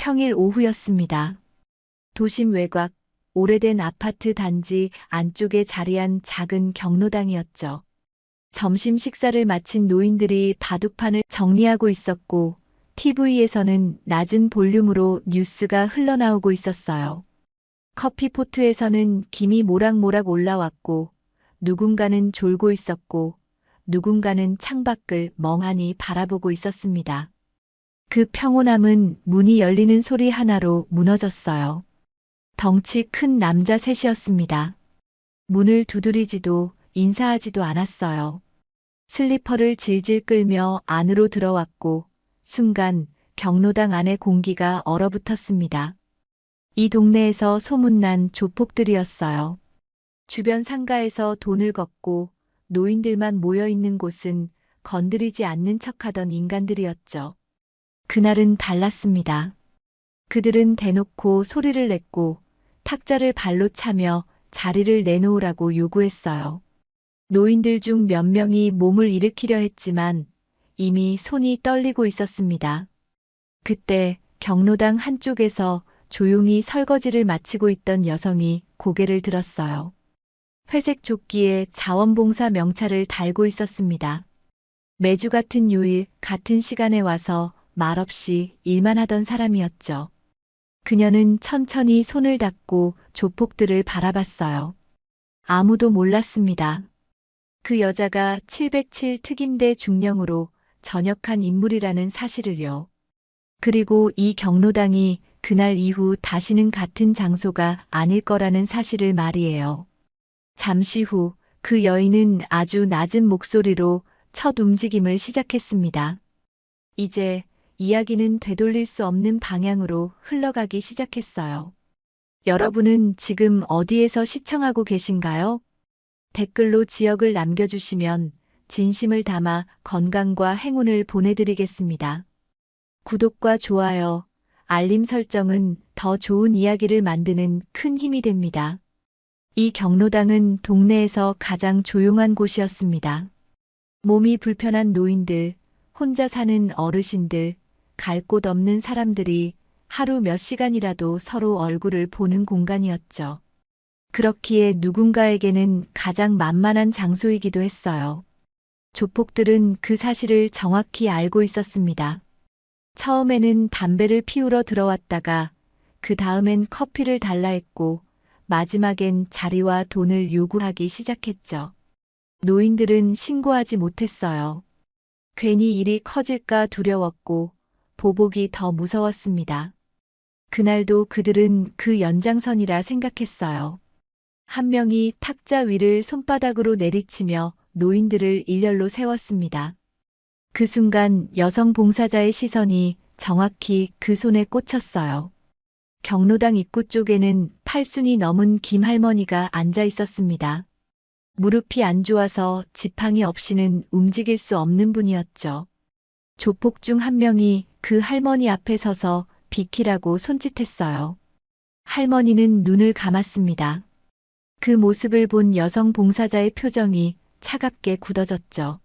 평일 오후였습니다. 도심 외곽, 오래된 아파트 단지 안쪽에 자리한 작은 경로당이었죠. 점심 식사를 마친 노인들이 바둑판을 정리하고 있었고, TV에서는 낮은 볼륨으로 뉴스가 흘러나오고 있었어요. 커피포트에서는 김이 모락모락 올라왔고, 누군가는 졸고 있었고, 누군가는 창밖을 멍하니 바라보고 있었습니다. 그 평온함은 문이 열리는 소리 하나로 무너졌어요. 덩치 큰 남자 셋이었습니다. 문을 두드리지도 인사하지도 않았어요. 슬리퍼를 질질 끌며 안으로 들어왔고, 순간 경로당 안의 공기가 얼어붙었습니다. 이 동네에서 소문난 조폭들이었어요. 주변 상가에서 돈을 걷고 노인들만 모여 있는 곳은 건드리지 않는 척하던 인간들이었죠. 그날은 달랐습니다. 그들은 대놓고 소리를 냈고 탁자를 발로 차며 자리를 내놓으라고 요구했어요. 노인들 중 몇 명이 몸을 일으키려 했지만 이미 손이 떨리고 있었습니다. 그때 경로당 한쪽에서 조용히 설거지를 마치고 있던 여성이 고개를 들었어요. 회색 조끼에 자원봉사 명찰을 달고 있었습니다. 매주 같은 요일, 같은 시간에 와서 말없이 일만 하던 사람이었죠. 그녀는 천천히 손을 닫고 조폭들을 바라봤어요. 아무도 몰랐습니다. 그 여자가 707 특임대 중령으로 전역한 인물이라는 사실을요. 그리고 이 경로당이 그날 이후 다시는 같은 장소가 아닐 거라는 사실을 말이에요. 잠시 후 그 여인은 아주 낮은 목소리로 첫 움직임을 시작했습니다. 이제 이야기는 되돌릴 수 없는 방향으로 흘러가기 시작했어요. 여러분은 지금 어디에서 시청하고 계신가요? 댓글로 지역을 남겨주시면 진심을 담아 건강과 행운을 보내드리겠습니다. 구독과 좋아요, 알림 설정은 더 좋은 이야기를 만드는 큰 힘이 됩니다. 이 경로당은 동네에서 가장 조용한 곳이었습니다. 몸이 불편한 노인들, 혼자 사는 어르신들, 갈 곳 없는 사람들이 하루 몇 시간이라도 서로 얼굴을 보는 공간이었죠. 그렇기에 누군가에게는 가장 만만한 장소이기도 했어요. 조폭들은 그 사실을 정확히 알고 있었습니다. 처음에는 담배를 피우러 들어왔다가 그 다음엔 커피를 달라 했고 마지막엔 자리와 돈을 요구하기 시작했죠. 노인들은 신고하지 못했어요. 괜히 일이 커질까 두려웠고 보복이 더 무서웠습니다. 그날도 그들은 그 연장선이라 생각했어요. 한 명이 탁자 위를 손바닥으로 내리치며 노인들을 일렬로 세웠습니다. 그 순간 여성 봉사자의 시선이 정확히 그 손에 꽂혔어요. 경로당 입구 쪽에는 8순이 넘은 김 할머니가 앉아 있었습니다. 무릎이 안 좋아서 지팡이 없이는 움직일 수 없는 분이었죠. 조폭 중 한 명이 그 할머니 앞에 서서 비키라고 손짓했어요. 할머니는 눈을 감았습니다. 그 모습을 본 여성 봉사자의 표정이 차갑게 굳어졌죠.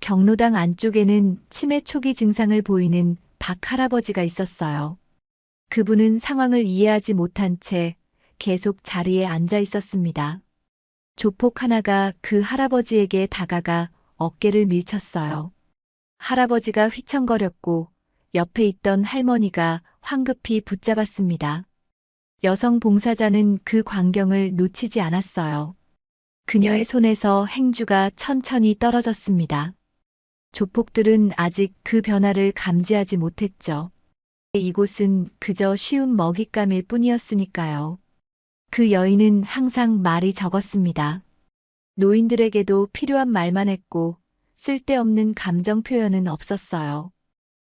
경로당 안쪽에는 치매 초기 증상을 보이는 박 할아버지가 있었어요. 그분은 상황을 이해하지 못한 채 계속 자리에 앉아 있었습니다. 조폭 하나가 그 할아버지에게 다가가 어깨를 밀쳤어요. 할아버지가 휘청거렸고 옆에 있던 할머니가 황급히 붙잡았습니다. 여성 봉사자는 그 광경을 놓치지 않았어요. 그녀의 손에서 행주가 천천히 떨어졌습니다. 조폭들은 아직 그 변화를 감지하지 못했죠. 이곳은 그저 쉬운 먹잇감일 뿐이었으니까요. 그 여인은 항상 말이 적었습니다. 노인들에게도 필요한 말만 했고 쓸데없는 감정 표현은 없었어요.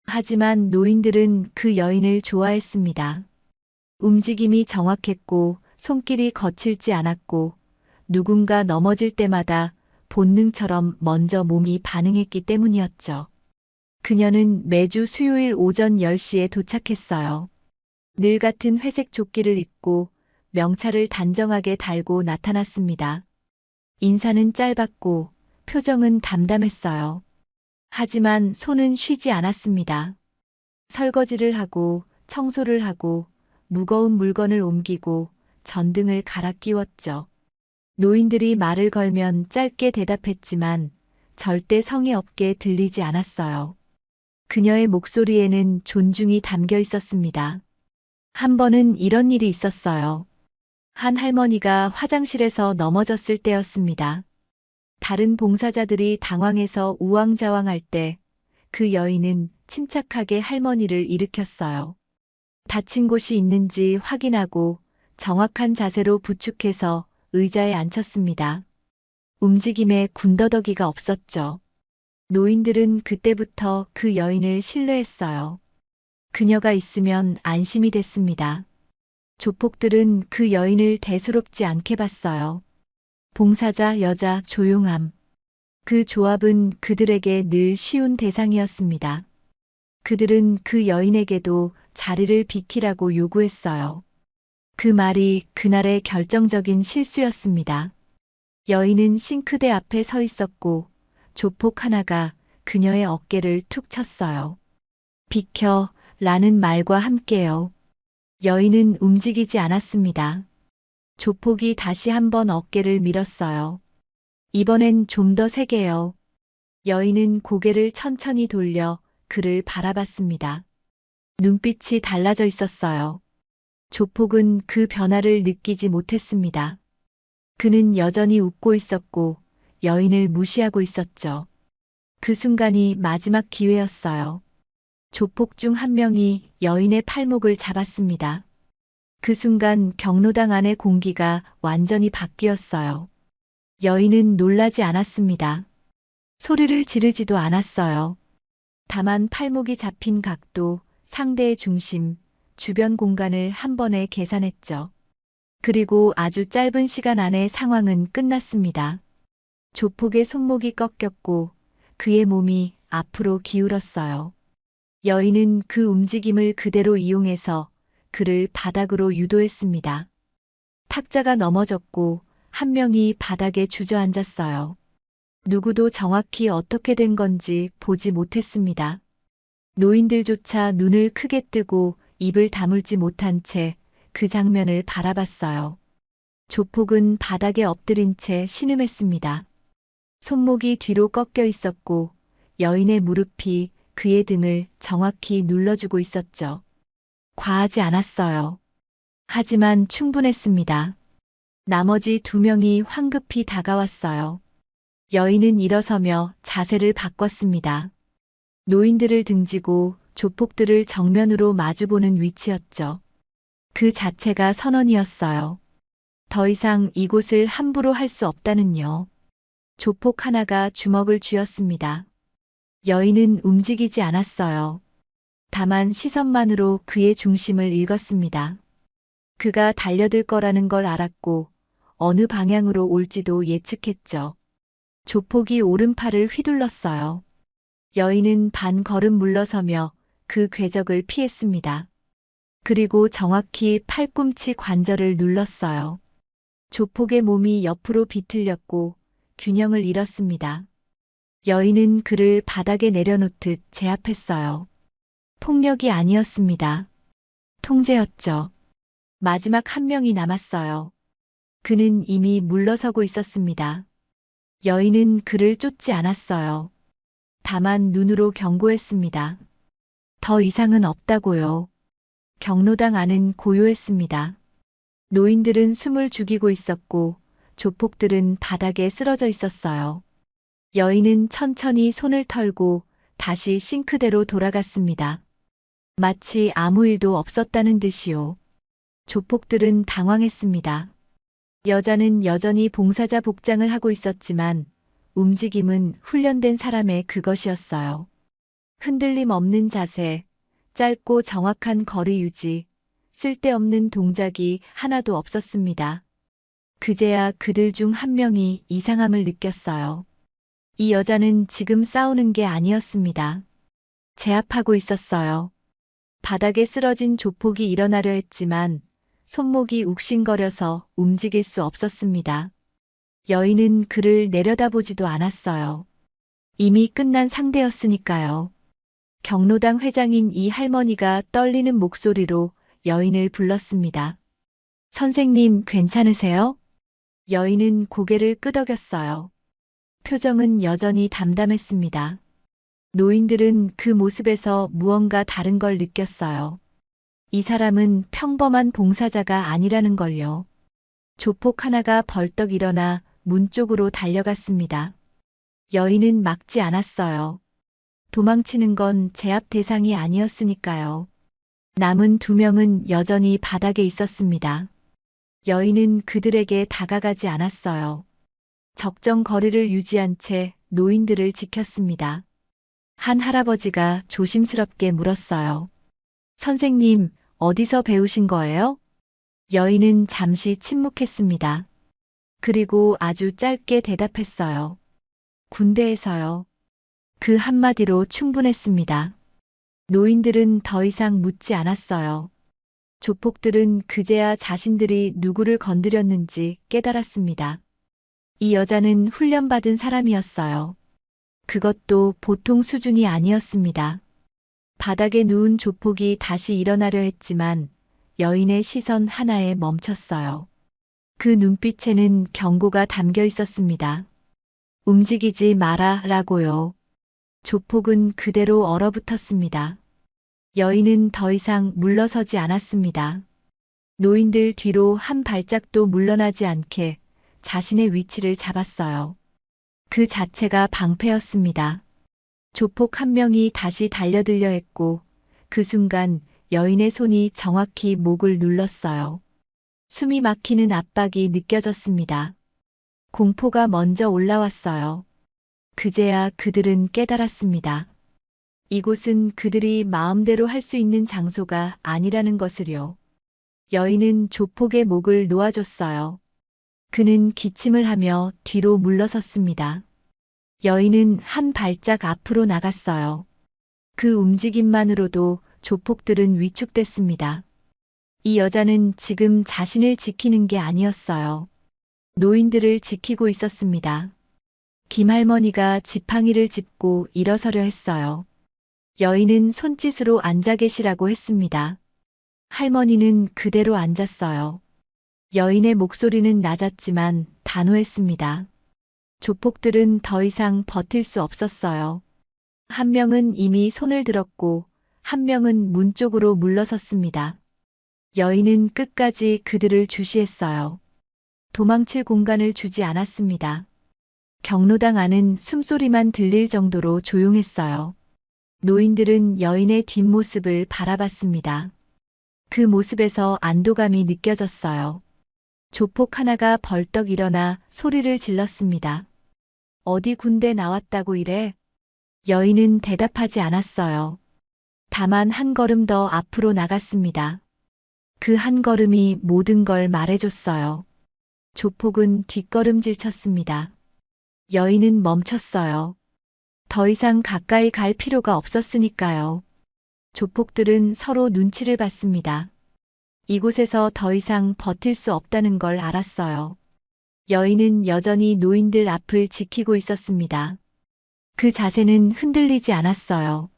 하지만 노인들은 그 여인을 좋아했습니다. 움직임이 정확했고 손길이 거칠지 않았고 누군가 넘어질 때마다 본능처럼 먼저 몸이 반응했기 때문이었죠. 그녀는 매주 수요일 오전 10시에 도착했어요. 늘 같은 회색 조끼를 입고 명찰을 단정하게 달고 나타났습니다. 인사는 짧았고 표정은 담담했어요. 하지만 손은 쉬지 않았습니다. 설거지를 하고 청소를 하고 무거운 물건을 옮기고 전등을 갈아 끼웠죠. 노인들이 말을 걸면 짧게 대답했지만 절대 성의 없게 들리지 않았어요. 그녀의 목소리에는 존중이 담겨 있었습니다. 한 번은 이런 일이 있었어요. 한 할머니가 화장실에서 넘어졌을 때였습니다. 다른 봉사자들이 당황해서 우왕좌왕할 때 그 여인은 침착하게 할머니를 일으켰어요. 다친 곳이 있는지 확인하고 정확한 자세로 부축해서 의자에 앉혔습니다. 움직임에 군더더기가 없었죠. 노인들은 그때부터 그 여인을 신뢰했어요. 그녀가 있으면 안심이 됐습니다. 조폭들은 그 여인을 대수롭지 않게 봤어요. 봉사자, 여자, 조용함. 그 조합은 그들에게 늘 쉬운 대상이었습니다. 그들은 그 여인에게도 자리를 비키라고 요구했어요. 그 말이 그날의 결정적인 실수였습니다. 여인은 싱크대 앞에 서 있었고 조폭 하나가 그녀의 어깨를 툭 쳤어요. 비켜 라는 말과 함께요. 여인은 움직이지 않았습니다. 조폭이 다시 한번 어깨를 밀었어요. 이번엔 좀 더 세게요. 여인은 고개를 천천히 돌려 그를 바라봤습니다. 눈빛이 달라져 있었어요. 조폭은 그 변화를 느끼지 못했습니다. 그는 여전히 웃고 있었고 여인을 무시하고 있었죠. 그 순간이 마지막 기회였어요. 조폭 중 한 명이 여인의 팔목을 잡았습니다. 그 순간 경로당 안의 공기가 완전히 바뀌었어요. 여인은 놀라지 않았습니다. 소리를 지르지도 않았어요. 다만 팔목이 잡힌 각도, 상대의 중심, 주변 공간을 한 번에 계산했죠. 그리고 아주 짧은 시간 안에 상황은 끝났습니다. 조폭의 손목이 꺾였고 그의 몸이 앞으로 기울었어요. 여인은 그 움직임을 그대로 이용해서 그를 바닥으로 유도했습니다. 탁자가 넘어졌고 한 명이 바닥에 주저앉았어요. 누구도 정확히 어떻게 된 건지 보지 못했습니다. 노인들조차 눈을 크게 뜨고 입을 다물지 못한 채 그 장면을 바라봤어요. 조폭은 바닥에 엎드린 채 신음했습니다. 손목이 뒤로 꺾여 있었고 여인의 무릎이 그의 등을 정확히 눌러주고 있었죠. 과하지 않았어요. 하지만 충분했습니다. 나머지 두 명이 황급히 다가왔어요. 여인은 일어서며 자세를 바꿨습니다. 노인들을 등지고 조폭들을 정면으로 마주보는 위치였죠. 그 자체가 선언이었어요. 더 이상 이곳을 함부로 할 수 없다는요. 조폭 하나가 주먹을 쥐었습니다. 여인은 움직이지 않았어요. 다만 시선만으로 그의 중심을 읽었습니다. 그가 달려들 거라는 걸 알았고 어느 방향으로 올지도 예측했죠. 조폭이 오른팔을 휘둘렀어요. 여인은 반 걸음 물러서며 그 궤적을 피했습니다. 그리고 정확히 팔꿈치 관절을 눌렀어요. 조폭의 몸이 옆으로 비틀렸고 균형을 잃었습니다. 여인은 그를 바닥에 내려놓듯 제압했어요. 폭력이 아니었습니다. 통제였죠. 마지막 한 명이 남았어요. 그는 이미 물러서고 있었습니다. 여인은 그를 쫓지 않았어요. 다만 눈으로 경고했습니다. 더 이상은 없다고요. 경로당 안은 고요했습니다. 노인들은 숨을 죽이고 있었고 조폭들은 바닥에 쓰러져 있었어요. 여인은 천천히 손을 털고 다시 싱크대로 돌아갔습니다. 마치 아무 일도 없었다는 듯이요. 조폭들은 당황했습니다. 여자는 여전히 봉사자 복장을 하고 있었지만 움직임은 훈련된 사람의 그것이었어요. 흔들림 없는 자세, 짧고 정확한 거리 유지, 쓸데없는 동작이 하나도 없었습니다. 그제야 그들 중 한 명이 이상함을 느꼈어요. 이 여자는 지금 싸우는 게 아니었습니다. 제압하고 있었어요. 바닥에 쓰러진 조폭이 일어나려 했지만 손목이 욱신거려서 움직일 수 없었습니다. 여인은 그를 내려다보지도 않았어요. 이미 끝난 상대였으니까요. 경로당 회장인 이 할머니가 떨리는 목소리로 여인을 불렀습니다. 선생님, 괜찮으세요? 여인은 고개를 끄덕였어요. 표정은 여전히 담담했습니다. 노인들은 그 모습에서 무언가 다른 걸 느꼈어요. 이 사람은 평범한 봉사자가 아니라는 걸요. 조폭 하나가 벌떡 일어나 문 쪽으로 달려갔습니다. 여인은 막지 않았어요. 도망치는 건 제압 대상이 아니었으니까요. 남은 두 명은 여전히 바닥에 있었습니다. 여인은 그들에게 다가가지 않았어요. 적정 거리를 유지한 채 노인들을 지켰습니다. 한 할아버지가 조심스럽게 물었어요. 선생님, 어디서 배우신 거예요? 여인은 잠시 침묵했습니다. 그리고 아주 짧게 대답했어요. 군대에서요. 그 한마디로 충분했습니다. 노인들은 더 이상 묻지 않았어요. 조폭들은 그제야 자신들이 누구를 건드렸는지 깨달았습니다. 이 여자는 훈련받은 사람이었어요. 그것도 보통 수준이 아니었습니다. 바닥에 누운 조폭이 다시 일어나려 했지만 여인의 시선 하나에 멈췄어요. 그 눈빛에는 경고가 담겨 있었습니다. 움직이지 마라 라고요. 조폭은 그대로 얼어붙었습니다. 여인은 더 이상 물러서지 않았습니다. 노인들 뒤로 한 발짝도 물러나지 않게 자신의 위치를 잡았어요. 그 자체가 방패였습니다. 조폭 한 명이 다시 달려들려 했고 그 순간 여인의 손이 정확히 목을 눌렀어요. 숨이 막히는 압박이 느껴졌습니다. 공포가 먼저 올라왔어요. 그제야 그들은 깨달았습니다. 이곳은 그들이 마음대로 할 수 있는 장소가 아니라는 것을요. 여인은 조폭의 목을 놓아줬어요. 그는 기침을 하며 뒤로 물러섰습니다. 여인은 한 발짝 앞으로 나갔어요. 그 움직임만으로도 조폭들은 위축됐습니다. 이 여자는 지금 자신을 지키는 게 아니었어요. 노인들을 지키고 있었습니다. 김할머니가 지팡이를 짚고 일어서려 했어요. 여인은 손짓으로 앉아 계시라고 했습니다. 할머니는 그대로 앉았어요. 여인의 목소리는 낮았지만 단호했습니다. 조폭들은 더 이상 버틸 수 없었어요. 한 명은 이미 손을 들었고 한 명은 문 쪽으로 물러섰습니다. 여인은 끝까지 그들을 주시했어요. 도망칠 공간을 주지 않았습니다. 경로당 안은 숨소리만 들릴 정도로 조용했어요. 노인들은 여인의 뒷모습을 바라봤습니다. 그 모습에서 안도감이 느껴졌어요. 조폭 하나가 벌떡 일어나 소리를 질렀습니다. 어디 군대 나왔다고 이래? 여인은 대답하지 않았어요. 다만 한 걸음 더 앞으로 나갔습니다. 그 한 걸음이 모든 걸 말해줬어요. 조폭은 뒷걸음질 쳤습니다. 여인은 멈췄어요. 더 이상 가까이 갈 필요가 없었으니까요. 조폭들은 서로 눈치를 봤습니다. 이곳에서 더 이상 버틸 수 없다는 걸 알았어요. 여인은 여전히 노인들 앞을 지키고 있었습니다. 그 자세는 흔들리지 않았어요.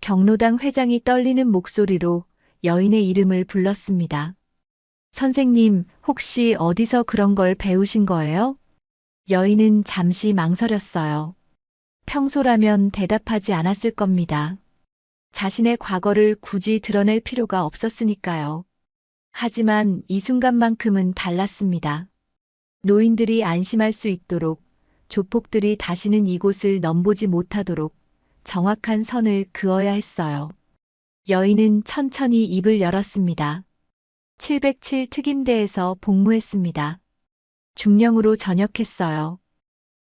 경로당 회장이 떨리는 목소리로 여인의 이름을 불렀습니다. 선생님, 혹시 어디서 그런 걸 배우신 거예요? 여인은 잠시 망설였어요. 평소라면 대답하지 않았을 겁니다. 자신의 과거를 굳이 드러낼 필요가 없었으니까요. 하지만 이 순간만큼은 달랐습니다. 노인들이 안심할 수 있도록, 조폭들이 다시는 이곳을 넘보지 못하도록 정확한 선을 그어야 했어요. 여인은 천천히 입을 열었습니다. 707 특임대에서 복무했습니다. 중령으로 전역했어요.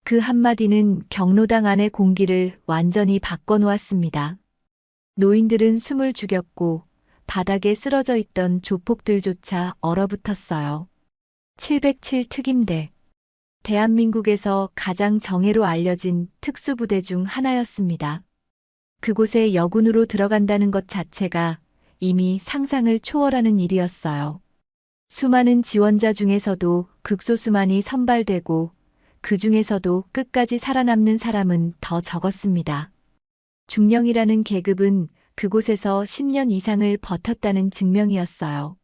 그 한마디는 경로당 안의 공기를 완전히 바꿔놓았습니다. 노인들은 숨을 죽였고 바닥에 쓰러져 있던 조폭들조차 얼어붙었어요. 707 특임대. 대한민국에서 가장 정예로 알려진 특수부대 중 하나였습니다. 그곳에 여군으로 들어간다는 것 자체가 이미 상상을 초월하는 일이었어요. 수많은 지원자 중에서도 극소수만이 선발되고 그 중에서도 끝까지 살아남는 사람은 더 적었습니다. 중령이라는 계급은 그곳에서 10년 이상을 버텼다는 증명이었어요.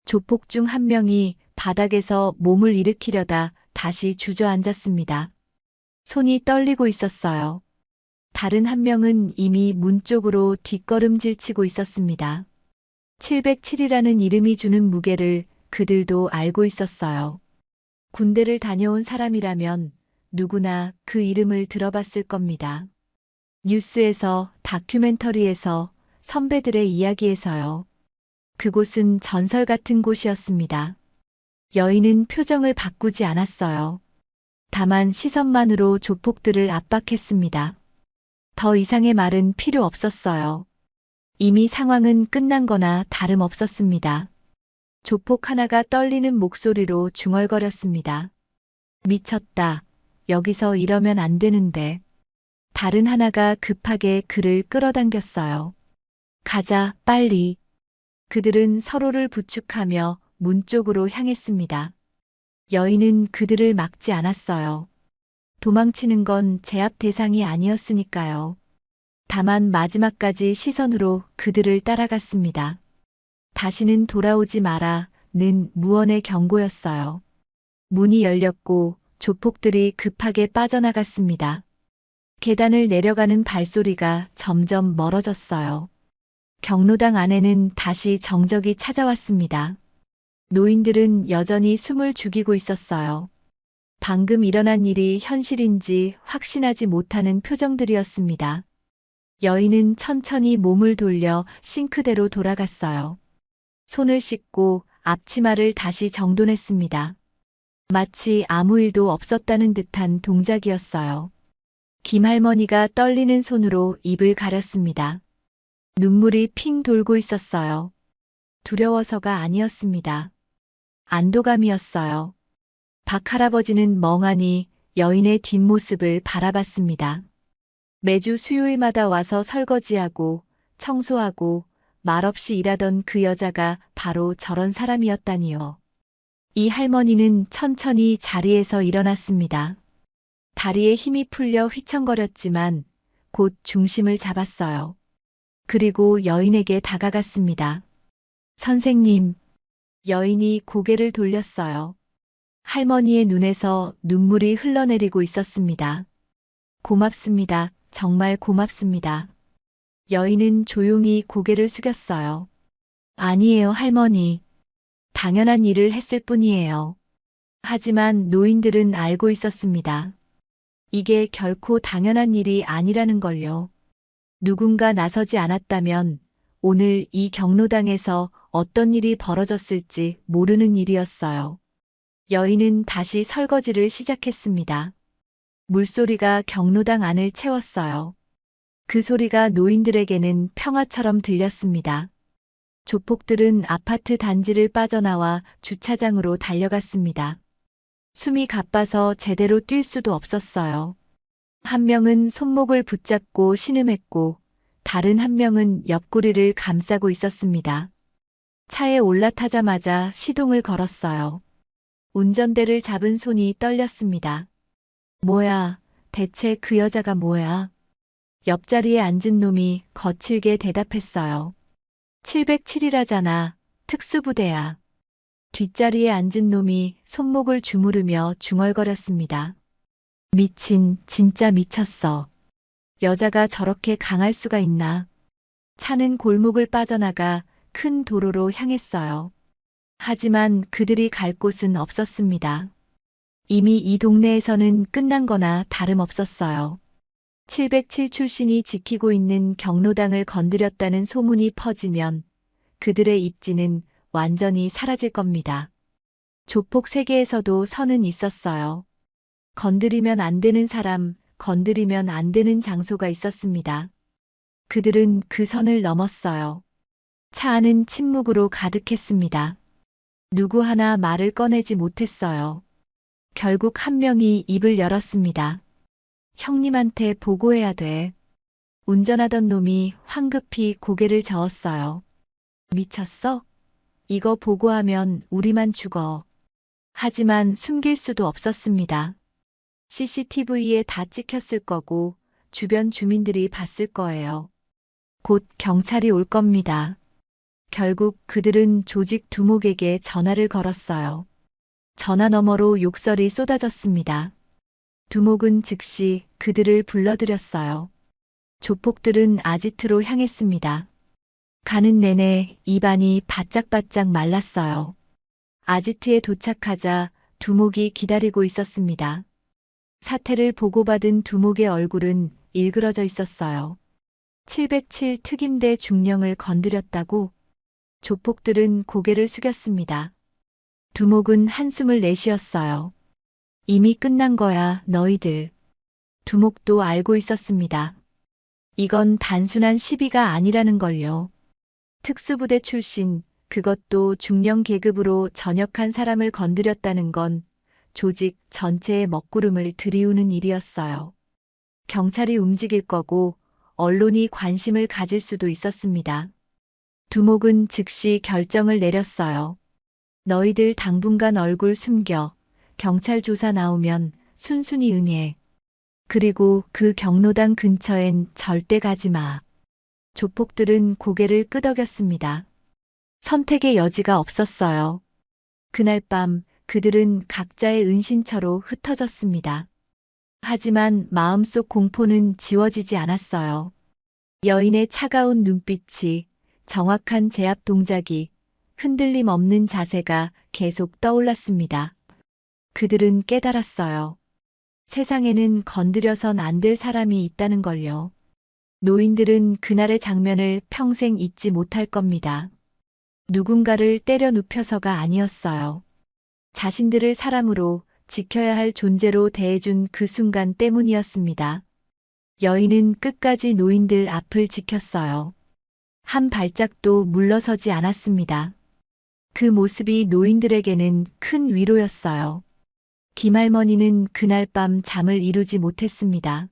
조폭 중 한 명이 바닥에서 몸을 일으키려다 다시 주저앉았습니다. 손이 떨리고 있었어요. 다른 한 명은 이미 문 쪽으로 뒷걸음질 치고 있었습니다. 707이라는 이름이 주는 무게를 그들도 알고 있었어요. 군대를 다녀온 사람이라면 누구나 그 이름을 들어봤을 겁니다. 뉴스에서, 다큐멘터리에서, 선배들의 이야기에서요. 그곳은 전설 같은 곳이었습니다. 여인은 표정을 바꾸지 않았어요. 다만 시선만으로 조폭들을 압박했습니다. 더 이상의 말은 필요 없었어요. 이미 상황은 끝난 거나 다름없었습니다. 조폭 하나가 떨리는 목소리로 중얼거렸습니다. 미쳤다. 여기서 이러면 안 되는데. 다른 하나가 급하게 그를 끌어당겼어요. 가자, 빨리. 그들은 서로를 부축하며 문 쪽으로 향했습니다. 여인은 그들을 막지 않았어요. 도망치는 건 제압 대상이 아니었으니까요. 다만 마지막까지 시선으로 그들을 따라갔습니다. 다시는 돌아오지 마라는 무언의 경고였어요. 문이 열렸고 조폭들이 급하게 빠져나갔습니다. 계단을 내려가는 발소리가 점점 멀어졌어요. 경로당 안에는 다시 정적이 찾아왔습니다. 노인들은 여전히 숨을 죽이고 있었어요. 방금 일어난 일이 현실인지 확신하지 못하는 표정들이었습니다. 여인은 천천히 몸을 돌려 싱크대로 돌아갔어요. 손을 씻고 앞치마를 다시 정돈했습니다. 마치 아무 일도 없었다는 듯한 동작이었어요. 김할머니가 떨리는 손으로 입을 가렸습니다. 눈물이 핑 돌고 있었어요. 두려워서가 아니었습니다. 안도감이었어요. 박 할아버지는 멍하니 여인의 뒷모습을 바라봤습니다. 매주 수요일마다 와서 설거지하고 청소하고 말없이 일하던 그 여자가 바로 저런 사람이었다니요. 이 할머니는 천천히 자리에서 일어났습니다. 다리에 힘이 풀려 휘청거렸지만 곧 중심을 잡았어요. 그리고 여인에게 다가갔습니다. 선생님. 여인이 고개를 돌렸어요. 할머니의 눈에서 눈물이 흘러내리고 있었습니다. 고맙습니다. 정말 고맙습니다. 여인은 조용히 고개를 숙였어요. 아니에요, 할머니. 당연한 일을 했을 뿐이에요. 하지만 노인들은 알고 있었습니다. 이게 결코 당연한 일이 아니라는 걸요. 누군가 나서지 않았다면 오늘 이 경로당에서 어떤 일이 벌어졌을지 모르는 일이었어요. 여인은 다시 설거지를 시작했습니다. 물소리가 경로당 안을 채웠어요. 그 소리가 노인들에게는 평화처럼 들렸습니다. 조폭들은 아파트 단지를 빠져나와 주차장으로 달려갔습니다. 숨이 가빠서 제대로 뛸 수도 없었어요. 한 명은 손목을 붙잡고 신음했고 다른 한 명은 옆구리를 감싸고 있었습니다. 차에 올라타자마자 시동을 걸었어요. 운전대를 잡은 손이 떨렸습니다. 뭐야, 대체 그 여자가 뭐야? 옆자리에 앉은 놈이 거칠게 대답했어요. 707이라잖아. 특수부대야. 뒷자리에 앉은 놈이 손목을 주무르며 중얼거렸습니다. 미친, 진짜 미쳤어. 여자가 저렇게 강할 수가 있나? 차는 골목을 빠져나가 큰 도로로 향했어요. 하지만 그들이 갈 곳은 없었습니다. 이미 이 동네에서는 끝난 거나 다름없었어요. 707 출신이 지키고 있는 경로당을 건드렸다는 소문이 퍼지면 그들의 입지는 완전히 사라질 겁니다. 조폭 세계에서도 선은 있었어요. 건드리면 안 되는 사람, 건드리면 안 되는 장소가 있었습니다. 그들은 그 선을 넘었어요. 차 안은 침묵으로 가득했습니다. 누구 하나 말을 꺼내지 못했어요. 결국 한 명이 입을 열었습니다. 형님한테 보고해야 돼. 운전하던 놈이 황급히 고개를 저었어요. 미쳤어? 이거 보고하면 우리만 죽어. 하지만 숨길 수도 없었습니다. CCTV에 다 찍혔을 거고 주변 주민들이 봤을 거예요. 곧 경찰이 올 겁니다. 결국 그들은 조직 두목에게 전화를 걸었어요. 전화 너머로 욕설이 쏟아졌습니다. 두목은 즉시 그들을 불러들였어요. 조폭들은 아지트로 향했습니다. 가는 내내 입안이 바짝바짝 말랐어요. 아지트에 도착하자 두목이 기다리고 있었습니다. 사태를 보고받은 두목의 얼굴은 일그러져 있었어요. 707 특임대 중령을 건드렸다고? 조폭들은 고개를 숙였습니다. 두목은 한숨을 내쉬었어요. 이미 끝난 거야, 너희들. 두목도 알고 있었습니다. 이건 단순한 시비가 아니라는 걸요. 특수부대 출신, 그것도 중령 계급으로 전역한 사람을 건드렸다는 건 조직 전체의 먹구름을 들이우는 일이었어요. 경찰이 움직일 거고 언론이 관심을 가질 수도 있었습니다. 두목은 즉시 결정을 내렸어요. 너희들 당분간 얼굴 숨겨. 경찰 조사 나오면 순순히 응해. 그리고 그 경로당 근처엔 절대 가지 마. 조폭들은 고개를 끄덕였습니다. 선택의 여지가 없었어요. 그날 밤 그들은 각자의 은신처로 흩어졌습니다. 하지만 마음속 공포는 지워지지 않았어요. 여인의 차가운 눈빛이, 정확한 제압 동작이, 흔들림 없는 자세가 계속 떠올랐습니다. 그들은 깨달았어요. 세상에는 건드려선 안 될 사람이 있다는 걸요. 노인들은 그날의 장면을 평생 잊지 못할 겁니다. 누군가를 때려 눕혀서가 아니었어요. 자신들을 사람으로 지켜야 할 존재로 대해준 그 순간 때문이었습니다. 여인은 끝까지 노인들 앞을 지켰어요. 한 발짝도 물러서지 않았습니다. 그 모습이 노인들에게는 큰 위로였어요. 김할머니는 그날 밤 잠을 이루지 못했습니다.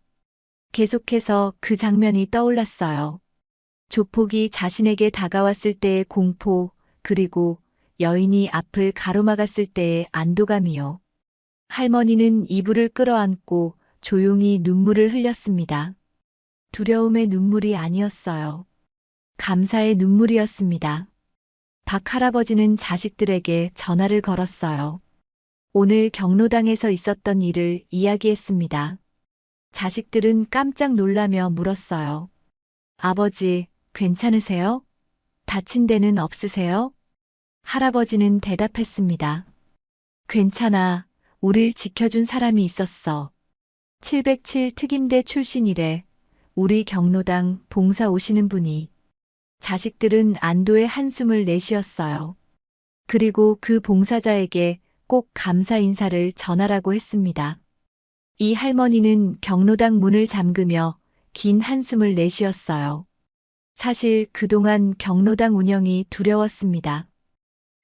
계속해서 그 장면이 떠올랐어요. 조폭이 자신에게 다가왔을 때의 공포, 그리고 여인이 앞을 가로막았을 때의 안도감이요. 할머니는 이불을 끌어안고 조용히 눈물을 흘렸습니다. 두려움의 눈물이 아니었어요. 감사의 눈물이었습니다. 박 할아버지는 자식들에게 전화를 걸었어요. 오늘 경로당에서 있었던 일을 이야기했습니다. 자식들은 깜짝 놀라며 물었어요. 아버지, 괜찮으세요? 다친 데는 없으세요? 할아버지는 대답했습니다. 괜찮아. 우릴 지켜준 사람이 있었어. 707 특임대 출신이래. 우리 경로당 봉사 오시는 분이. 자식들은 안도의 한숨을 내쉬었어요. 그리고 그 봉사자에게 꼭 감사 인사를 전하라고 했습니다. 이 할머니는 경로당 문을 잠그며 긴 한숨을 내쉬었어요. 사실 그동안 경로당 운영이 두려웠습니다.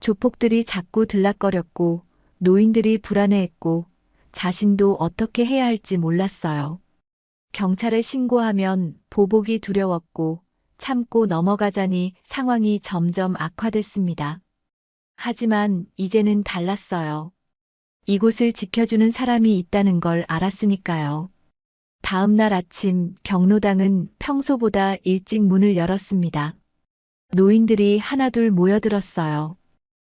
조폭들이 자꾸 들락거렸고 노인들이 불안해했고 자신도 어떻게 해야 할지 몰랐어요. 경찰에 신고하면 보복이 두려웠고 참고 넘어가자니 상황이 점점 악화됐습니다. 하지만 이제는 달랐어요. 이곳을 지켜주는 사람이 있다는 걸 알았으니까요. 다음 날 아침 경로당은 평소보다 일찍 문을 열었습니다. 노인들이 하나둘 모여들었어요.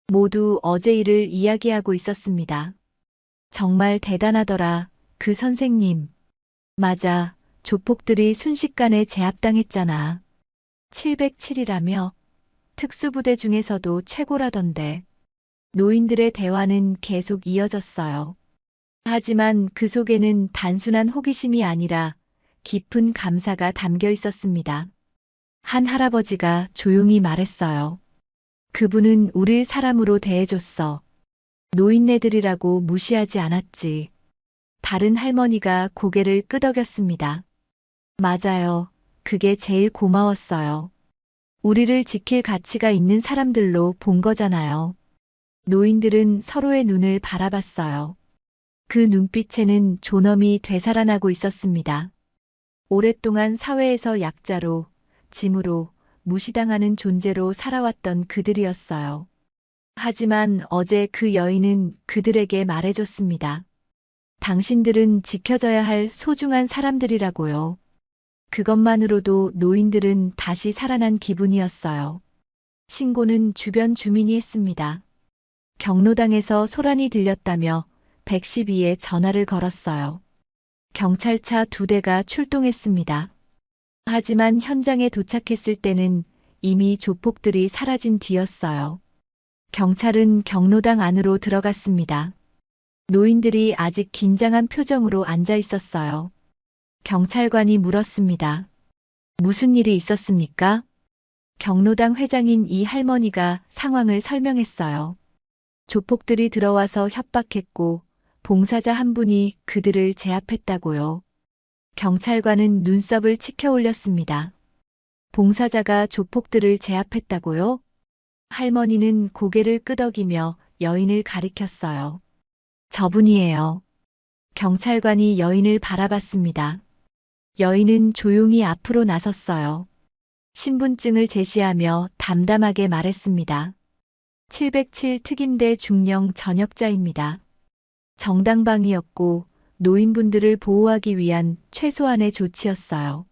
모두 어제 일을 이야기하고 있었습니다. 정말 대단하더라, 그 선생님. 맞아, 조폭들이 순식간에 제압당했잖아. 707이라며? 특수부대 중에서도 최고라던데. 노인들의 대화는 계속 이어졌어요. 하지만 그 속에는 단순한 호기심이 아니라 깊은 감사가 담겨 있었습니다. 한 할아버지가 조용히 말했어요. 그분은 우릴 사람으로 대해줬어. 노인네들이라고 무시하지 않았지. 다른 할머니가 고개를 끄덕였습니다. 맞아요. 그게 제일 고마웠어요. 우리를 지킬 가치가 있는 사람들로 본 거잖아요. 노인들은 서로의 눈을 바라봤어요. 그 눈빛에는 존엄이 되살아나고 있었습니다. 오랫동안 사회에서 약자로, 짐으로, 무시당하는 존재로 살아왔던 그들이었어요. 하지만 어제 그 여인은 그들에게 말해줬습니다. 당신들은 지켜져야 할 소중한 사람들이라고요. 그것만으로도 노인들은 다시 살아난 기분이었어요. 신고는 주변 주민이 했습니다. 경로당에서 소란이 들렸다며 112에 전화를 걸었어요. 경찰차 2대가 출동했습니다. 하지만 현장에 도착했을 때는 이미 조폭들이 사라진 뒤였어요. 경찰은 경로당 안으로 들어갔습니다. 노인들이 아직 긴장한 표정으로 앉아 있었어요. 경찰관이 물었습니다. 무슨 일이 있었습니까? 경로당 회장인 이 할머니가 상황을 설명했어요. 조폭들이 들어와서 협박했고 봉사자 한 분이 그들을 제압했다고요. 경찰관은 눈썹을 치켜 올렸습니다. 봉사자가 조폭들을 제압했다고요? 할머니는 고개를 끄덕이며 여인을 가리켰어요. 저분이에요. 경찰관이 여인을 바라봤습니다. 여인은 조용히 앞으로 나섰어요. 신분증을 제시하며 담담하게 말했습니다. 707 특임대 중령 전역자입니다. 정당방위였고 노인분들을 보호하기 위한 최소한의 조치였어요.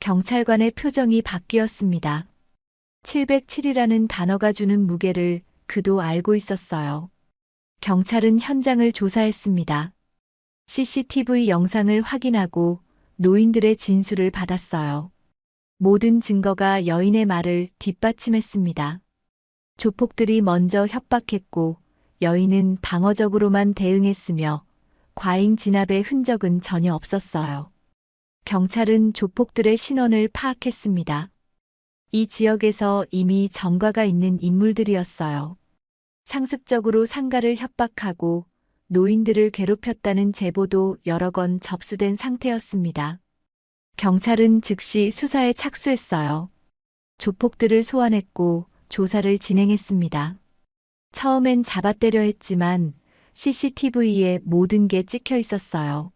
경찰관의 표정이 바뀌었습니다. 707이라는 단어가 주는 무게를 그도 알고 있었어요. 경찰은 현장을 조사했습니다. CCTV 영상을 확인하고 노인들의 진술을 받았어요. 모든 증거가 여인의 말을 뒷받침했습니다. 조폭들이 먼저 협박했고 여인은 방어적으로만 대응했으며 과잉 진압의 흔적은 전혀 없었어요. 경찰은 조폭들의 신원을 파악했습니다. 이 지역에서 이미 전과가 있는 인물들이었어요. 상습적으로 상가를 협박하고 노인들을 괴롭혔다는 제보도 여러 건 접수된 상태였습니다. 경찰은 즉시 수사에 착수했어요. 조폭들을 소환했고 조사를 진행했습니다. 처음엔 잡아떼려 했지만 CCTV에 모든 게 찍혀 있었어요.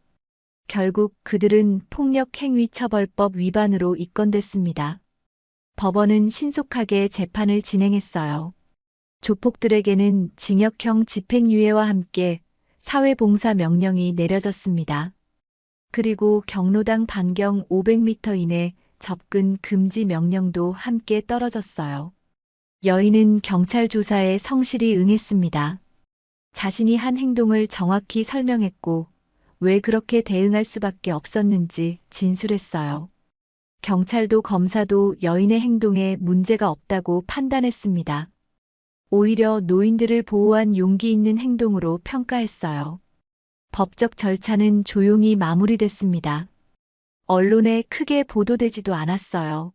결국 그들은 폭력행위처벌법 위반으로 입건됐습니다. 법원은 신속하게 재판을 진행했어요. 조폭들에게는 징역형 집행유예와 함께 사회봉사 명령이 내려졌습니다. 그리고 경로당 반경 500m 이내 접근 금지 명령도 함께 떨어졌어요. 여인은 경찰 조사에 성실히 응했습니다. 자신이 한 행동을 정확히 설명했고 왜 그렇게 대응할 수밖에 없었는지 진술했어요. 경찰도 검사도 여인의 행동에 문제가 없다고 판단했습니다. 오히려 노인들을 보호한 용기 있는 행동으로 평가했어요. 법적 절차는 조용히 마무리됐습니다. 언론에 크게 보도되지도 않았어요.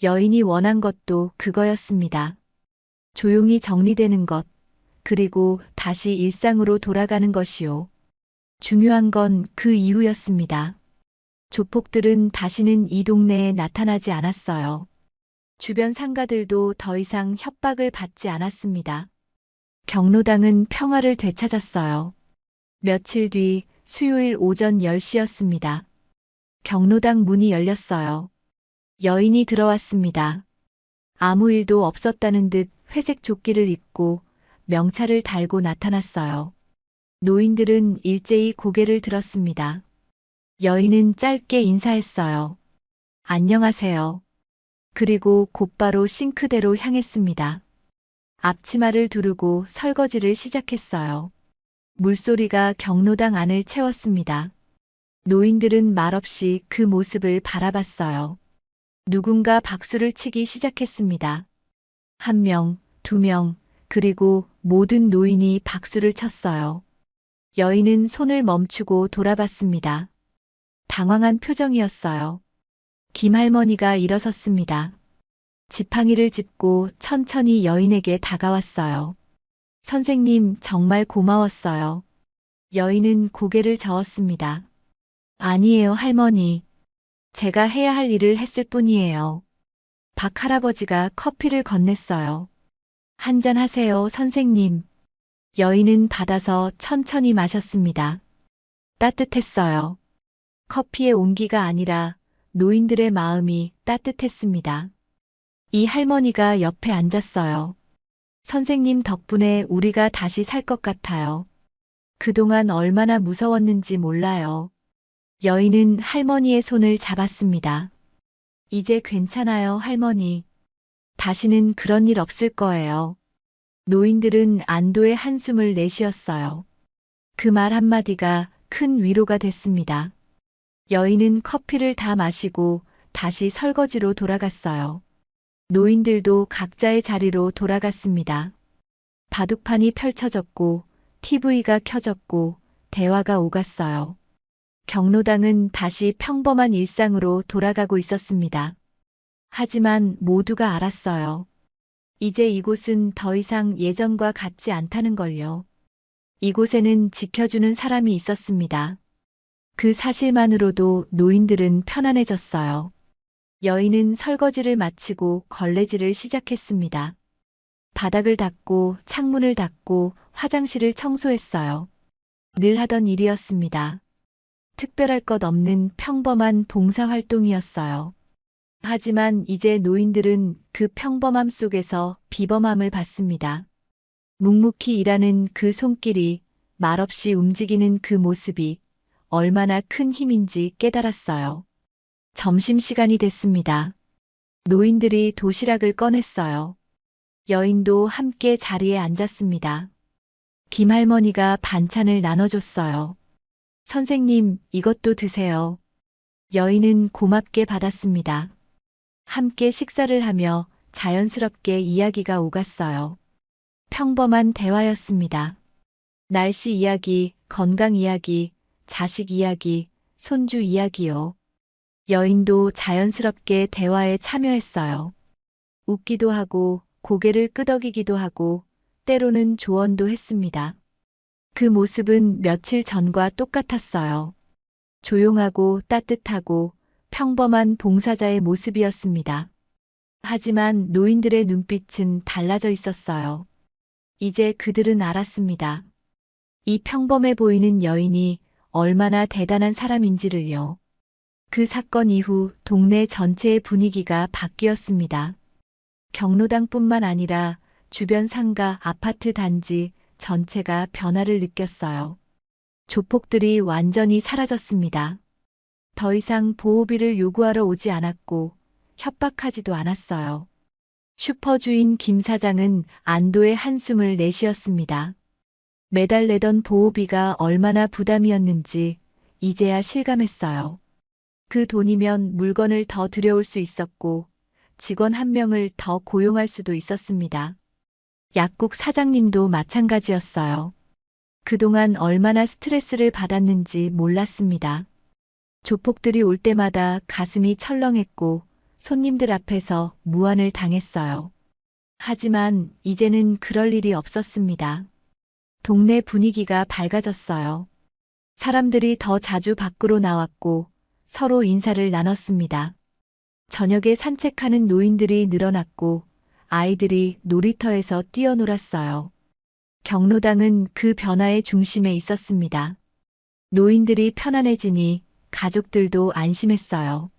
여인이 원한 것도 그거였습니다. 조용히 정리되는 것, 그리고 다시 일상으로 돌아가는 것이요. 중요한 건 그 이후였습니다. 조폭들은 다시는 이 동네에 나타나지 않았어요. 주변 상가들도 더 이상 협박을 받지 않았습니다. 경로당은 평화를 되찾았어요. 며칠 뒤 수요일 오전 10시였습니다. 경로당 문이 열렸어요. 여인이 들어왔습니다. 아무 일도 없었다는 듯 회색 조끼를 입고 명찰을 달고 나타났어요. 노인들은 일제히 고개를 들었습니다. 여인은 짧게 인사했어요. 안녕하세요. 그리고 곧바로 싱크대로 향했습니다. 앞치마를 두르고 설거지를 시작했어요. 물소리가 경로당 안을 채웠습니다. 노인들은 말없이 그 모습을 바라봤어요. 누군가 박수를 치기 시작했습니다. 1명, 2명, 그리고 모든 노인이 박수를 쳤어요. 여인은 손을 멈추고 돌아봤습니다. 당황한 표정이었어요. 김할머니가 일어섰습니다. 지팡이를 짚고 천천히 여인에게 다가왔어요. 선생님, 정말 고마웠어요. 여인은 고개를 저었습니다. 아니에요, 할머니. 제가 해야 할 일을 했을 뿐이에요. 박 할아버지가 커피를 건넸어요. 한잔 하세요, 선생님. 여인은 받아서 천천히 마셨습니다. 따뜻했어요. 커피의 온기가 아니라 노인들의 마음이 따뜻했습니다. 이 할머니가 옆에 앉았어요. 선생님 덕분에 우리가 다시 살 것 같아요. 그동안 얼마나 무서웠는지 몰라요. 여인은 할머니의 손을 잡았습니다. 이제 괜찮아요, 할머니. 다시는 그런 일 없을 거예요. 노인들은 안도의 한숨을 내쉬었어요. 그 말 한마디가 큰 위로가 됐습니다. 여인은 커피를 다 마시고 다시 설거지로 돌아갔어요. 노인들도 각자의 자리로 돌아갔습니다. 바둑판이 펼쳐졌고 TV가 켜졌고 대화가 오갔어요. 경로당은 다시 평범한 일상으로 돌아가고 있었습니다. 하지만 모두가 알았어요. 이제 이곳은 더 이상 예전과 같지 않다는 걸요. 이곳에는 지켜주는 사람이 있었습니다. 그 사실만으로도 노인들은 편안해졌어요. 여인은 설거지를 마치고 걸레질을 시작했습니다. 바닥을 닦고 창문을 닦고 화장실을 청소했어요. 늘 하던 일이었습니다. 특별할 것 없는 평범한 봉사활동이었어요. 하지만 이제 노인들은 그 평범함 속에서 비범함을 받습니다. 묵묵히 일하는 그 손길이, 말없이 움직이는 그 모습이 얼마나 큰 힘인지 깨달았어요. 점심시간이 됐습니다. 노인들이 도시락을 꺼냈어요. 여인도 함께 자리에 앉았습니다. 김할머니가 반찬을 나눠줬어요. 선생님, 이것도 드세요. 여인은 고맙게 받았습니다. 함께 식사를 하며 자연스럽게 이야기가 오갔어요. 평범한 대화였습니다. 날씨 이야기, 건강 이야기, 자식 이야기, 손주 이야기요. 여인도 자연스럽게 대화에 참여했어요. 웃기도 하고 고개를 끄덕이기도 하고 때로는 조언도 했습니다. 그 모습은 며칠 전과 똑같았어요. 조용하고 따뜻하고 평범한 봉사자의 모습이었습니다. 하지만 노인들의 눈빛은 달라져 있었어요. 이제 그들은 알았습니다. 이 평범해 보이는 여인이 얼마나 대단한 사람인지를요. 그 사건 이후 동네 전체의 분위기가 바뀌었습니다. 경로당뿐만 아니라 주변 상가, 아파트 단지 전체가 변화를 느꼈어요. 조폭들이 완전히 사라졌습니다. 더 이상 보호비를 요구하러 오지 않았고 협박하지도 않았어요. 슈퍼주인 김 사장은 안도의 한숨을 내쉬었습니다. 매달 내던 보호비가 얼마나 부담이었는지 이제야 실감했어요. 그 돈이면 물건을 더 들여올 수 있었고 직원 한 명을 더 고용할 수도 있었습니다. 약국 사장님도 마찬가지였어요. 그동안 얼마나 스트레스를 받았는지 몰랐습니다. 조폭들이 올 때마다 가슴이 철렁했고 손님들 앞에서 무안을 당했어요. 하지만 이제는 그럴 일이 없었습니다. 동네 분위기가 밝아졌어요. 사람들이 더 자주 밖으로 나왔고 서로 인사를 나눴습니다. 저녁에 산책하는 노인들이 늘어났고 아이들이 놀이터에서 뛰어놀았어요. 경로당은 그 변화의 중심에 있었습니다. 노인들이 편안해지니 가족들도 안심했어요.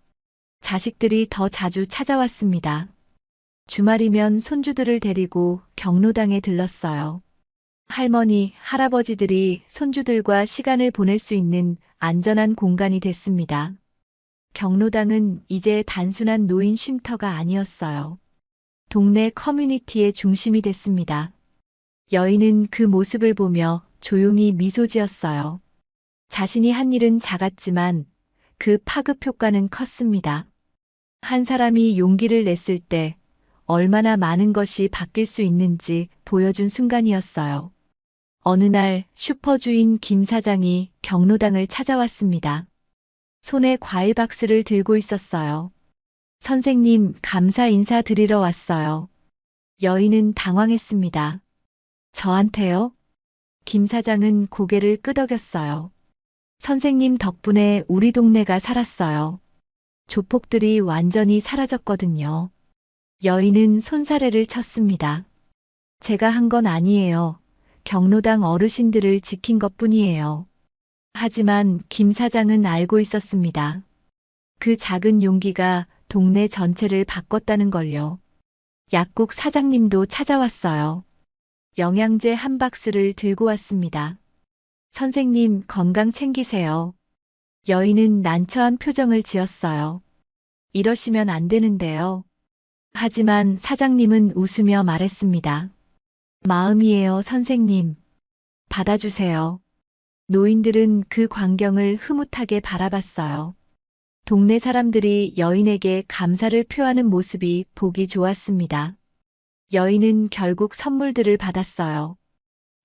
자식들이 더 자주 찾아왔습니다. 주말이면 손주들을 데리고 경로당에 들렀어요. 할머니, 할아버지들이 손주들과 시간을 보낼 수 있는 안전한 공간이 됐습니다. 경로당은 이제 단순한 노인 쉼터가 아니었어요. 동네 커뮤니티의 중심이 됐습니다. 여인은 그 모습을 보며 조용히 미소 지었어요. 자신이 한 일은 작았지만 그 파급 효과는 컸습니다. 한 사람이 용기를 냈을 때 얼마나 많은 것이 바뀔 수 있는지 보여준 순간이었어요. 어느 날 슈퍼주인 김 사장이 경로당을 찾아왔습니다. 손에 과일 박스를 들고 있었어요. 선생님, 감사 인사 드리러 왔어요. 여인은 당황했습니다. 저한테요? 김 사장은 고개를 끄덕였어요. 선생님 덕분에 우리 동네가 살았어요. 조폭들이 완전히 사라졌거든요. 여인은 손사래를 쳤습니다. 제가 한 건 아니에요. 경로당 어르신들을 지킨 것뿐이에요. 하지만 김 사장은 알고 있었습니다. 그 작은 용기가 동네 전체를 바꿨다는 걸요. 약국 사장님도 찾아왔어요. 영양제 한 박스를 들고 왔습니다. 선생님 건강 챙기세요. 여인은 난처한 표정을 지었어요. 이러시면 안 되는데요. 하지만 사장님은 웃으며 말했습니다. 마음이에요, 선생님. 받아주세요. 노인들은 그 광경을 흐뭇하게 바라봤어요. 동네 사람들이 여인에게 감사를 표하는 모습이 보기 좋았습니다. 여인은 결국 선물들을 받았어요.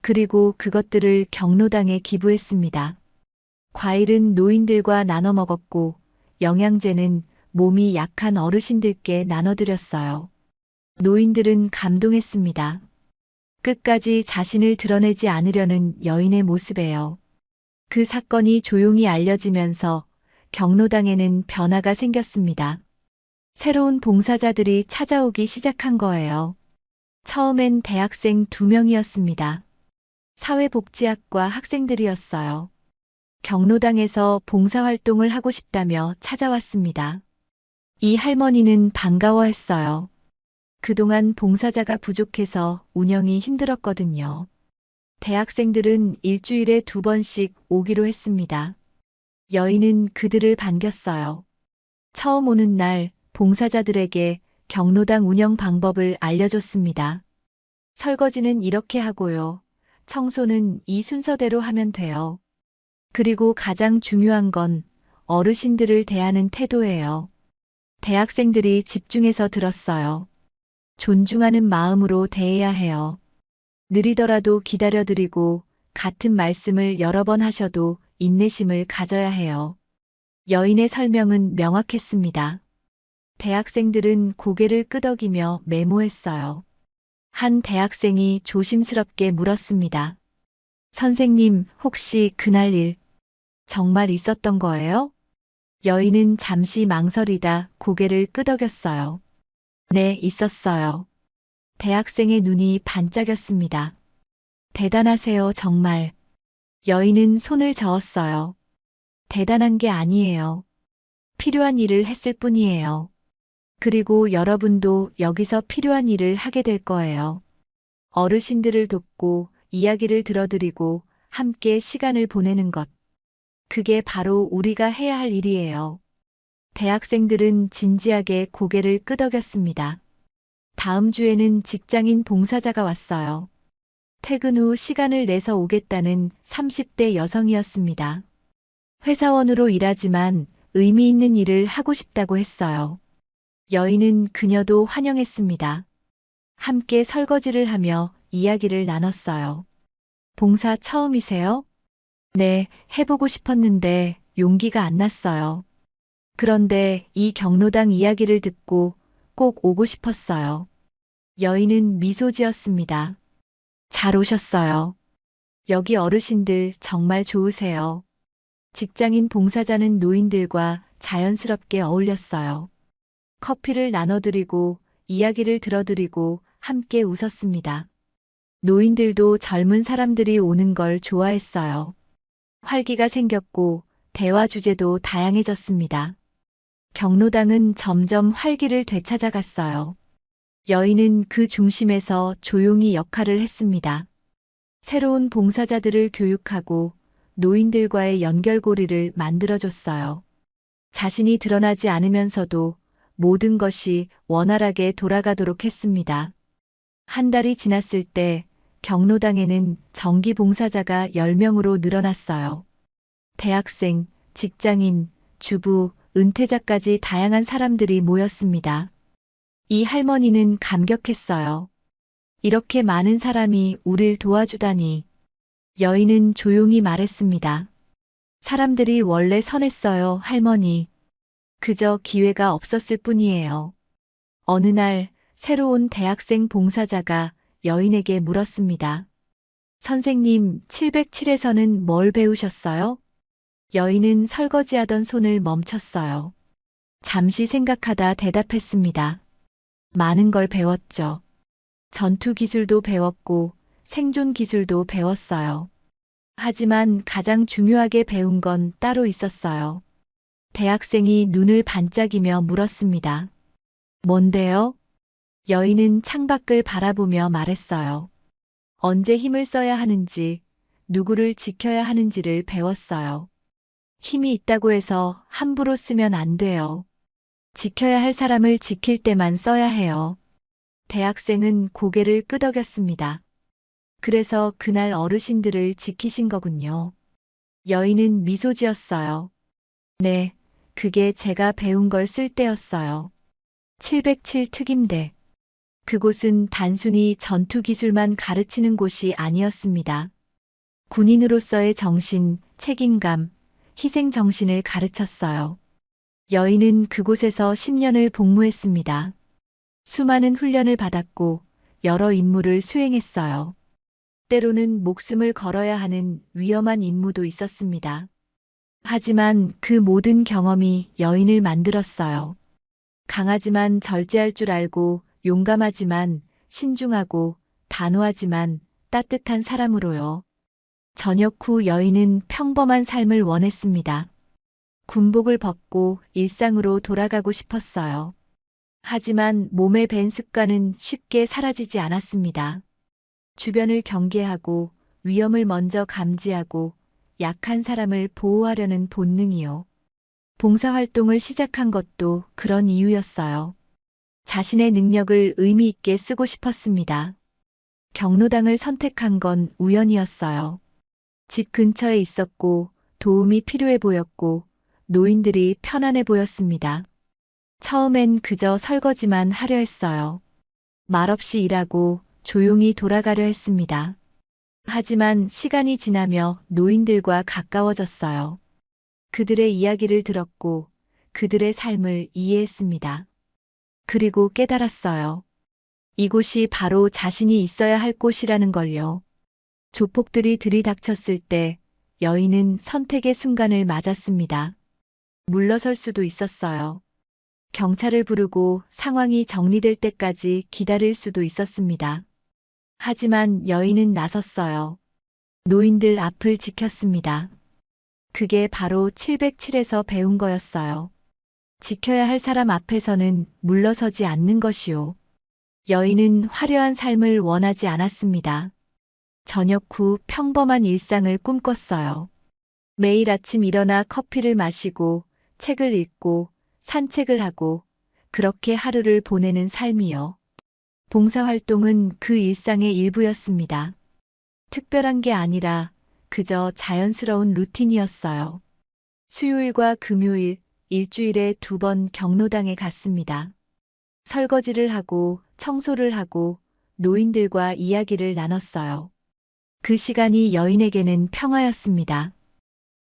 그리고 그것들을 경로당에 기부했습니다. 과일은 노인들과 나눠 먹었고, 영양제는 몸이 약한 어르신들께 나눠드렸어요. 노인들은 감동했습니다. 끝까지 자신을 드러내지 않으려는 여인의 모습에요. 그 사건이 조용히 알려지면서 경로당에는 변화가 생겼습니다. 새로운 봉사자들이 찾아오기 시작한 거예요. 처음엔 대학생 2명이었습니다. 사회복지학과 학생들이었어요. 경로당에서 봉사활동을 하고 싶다며 찾아왔습니다. 이 할머니는 반가워했어요. 그동안 봉사자가 부족해서 운영이 힘들었거든요. 대학생들은 일주일에 2번씩 오기로 했습니다. 여인은 그들을 반겼어요. 처음 오는 날 봉사자들에게 경로당 운영 방법을 알려줬습니다. 설거지는 이렇게 하고요. 청소는 이 순서대로 하면 돼요. 그리고 가장 중요한 건 어르신들을 대하는 태도예요. 대학생들이 집중해서 들었어요. 존중하는 마음으로 대해야 해요. 느리더라도 기다려드리고 같은 말씀을 여러 번 하셔도 인내심을 가져야 해요. 여인의 설명은 명확했습니다. 대학생들은 고개를 끄덕이며 메모했어요. 한 대학생이 조심스럽게 물었습니다. 선생님, 혹시 그날 일 정말 있었던 거예요? 여인은 잠시 망설이다 고개를 끄덕였어요. 네, 있었어요. 대학생의 눈이 반짝였습니다. 대단하세요, 정말. 여인은 손을 저었어요. 대단한 게 아니에요. 필요한 일을 했을 뿐이에요. 그리고 여러분도 여기서 필요한 일을 하게 될 거예요. 어르신들을 돕고 이야기를 들어드리고 함께 시간을 보내는 것. 그게 바로 우리가 해야 할 일이에요. 대학생들은 진지하게 고개를 끄덕였습니다. 다음 주에는 직장인 봉사자가 왔어요. 퇴근 후 시간을 내서 오겠다는 30대 여성이었습니다. 회사원으로 일하지만 의미 있는 일을 하고 싶다고 했어요. 여인은 그녀도 환영했습니다. 함께 설거지를 하며 이야기를 나눴어요. 봉사 처음이세요? 네, 해보고 싶었는데 용기가 안 났어요. 그런데 이 경로당 이야기를 듣고 꼭 오고 싶었어요. 여인은 미소 지었습니다. 잘 오셨어요. 여기 어르신들 정말 좋으세요. 직장인 봉사자는 노인들과 자연스럽게 어울렸어요. 커피를 나눠드리고 이야기를 들어드리고 함께 웃었습니다. 노인들도 젊은 사람들이 오는 걸 좋아했어요. 활기가 생겼고 대화 주제도 다양해졌습니다. 경로당은 점점 활기를 되찾아갔어요. 여인은 그 중심에서 조용히 역할을 했습니다. 새로운 봉사자들을 교육하고 노인들과의 연결고리를 만들어줬어요. 자신이 드러나지 않으면서도 모든 것이 원활하게 돌아가도록 했습니다. 한 달이 지났을 때 경로당에는 정기 봉사자가 10명으로 늘어났어요. 대학생, 직장인, 주부, 은퇴자까지 다양한 사람들이 모였습니다. 이 할머니는 감격했어요. 이렇게 많은 사람이 우릴 도와주다니. 여인은 조용히 말했습니다. 사람들이 원래 선했어요, 할머니. 그저 기회가 없었을 뿐이에요. 어느 날 새로운 대학생 봉사자가 여인에게 물었습니다. 선생님, 707에서는 뭘 배우셨어요? 여인은 설거지하던 손을 멈췄어요. 잠시 생각하다 대답했습니다. 많은 걸 배웠죠. 전투 기술도 배웠고 생존 기술도 배웠어요. 하지만 가장 중요하게 배운 건 따로 있었어요. 대학생이 눈을 반짝이며 물었습니다. 뭔데요? 여인은 창밖을 바라보며 말했어요. 언제 힘을 써야 하는지, 누구를 지켜야 하는지를 배웠어요. 힘이 있다고 해서 함부로 쓰면 안 돼요. 지켜야 할 사람을 지킬 때만 써야 해요. 대학생은 고개를 끄덕였습니다. 그래서 그날 어르신들을 지키신 거군요. 여인은 미소 지었어요. 네, 그게 제가 배운 걸 쓸 때였어요. 707 특임대. 그곳은 단순히 전투 기술만 가르치는 곳이 아니었습니다. 군인으로서의 정신, 책임감, 희생 정신을 가르쳤어요. 여인은 그곳에서 10년을 복무했습니다. 수많은 훈련을 받았고 여러 임무를 수행했어요. 때로는 목숨을 걸어야 하는 위험한 임무도 있었습니다. 하지만 그 모든 경험이 여인을 만들었어요. 강하지만 절제할 줄 알고 용감하지만 신중하고 단호하지만 따뜻한 사람으로요. 전역 후 여인은 평범한 삶을 원했습니다. 군복을 벗고 일상으로 돌아가고 싶었어요. 하지만 몸에 밴 습관은 쉽게 사라지지 않았습니다. 주변을 경계하고 위험을 먼저 감지하고 약한 사람을 보호하려는 본능이요. 봉사활동을 시작한 것도 그런 이유였어요. 자신의 능력을 의미 있게 쓰고 싶었습니다. 경로당을 선택한 건 우연이었어요. 집 근처에 있었고 도움이 필요해 보였고 노인들이 편안해 보였습니다. 처음엔 그저 설거지만 하려 했어요. 말없이 일하고 조용히 돌아가려 했습니다. 하지만 시간이 지나며 노인들과 가까워졌어요. 그들의 이야기를 들었고 그들의 삶을 이해했습니다. 그리고 깨달았어요. 이곳이 바로 자신이 있어야 할 곳이라는 걸요. 조폭들이 들이닥쳤을 때 여인은 선택의 순간을 맞았습니다. 물러설 수도 있었어요. 경찰을 부르고 상황이 정리될 때까지 기다릴 수도 있었습니다. 하지만 여인은 나섰어요. 노인들 앞을 지켰습니다. 그게 바로 707에서 배운 거였어요. 지켜야 할 사람 앞에서는 물러서지 않는 것이요. 여인은 화려한 삶을 원하지 않았습니다. 전역 후 평범한 일상을 꿈꿨어요. 매일 아침 일어나 커피를 마시고 책을 읽고 산책을 하고 그렇게 하루를 보내는 삶이요. 봉사활동은 그 일상의 일부였습니다. 특별한 게 아니라 그저 자연스러운 루틴이었어요. 수요일과 금요일, 일주일에 2번 경로당에 갔습니다. 설거지를 하고 청소를 하고 노인들과 이야기를 나눴어요. 그 시간이 여인에게는 평화였습니다.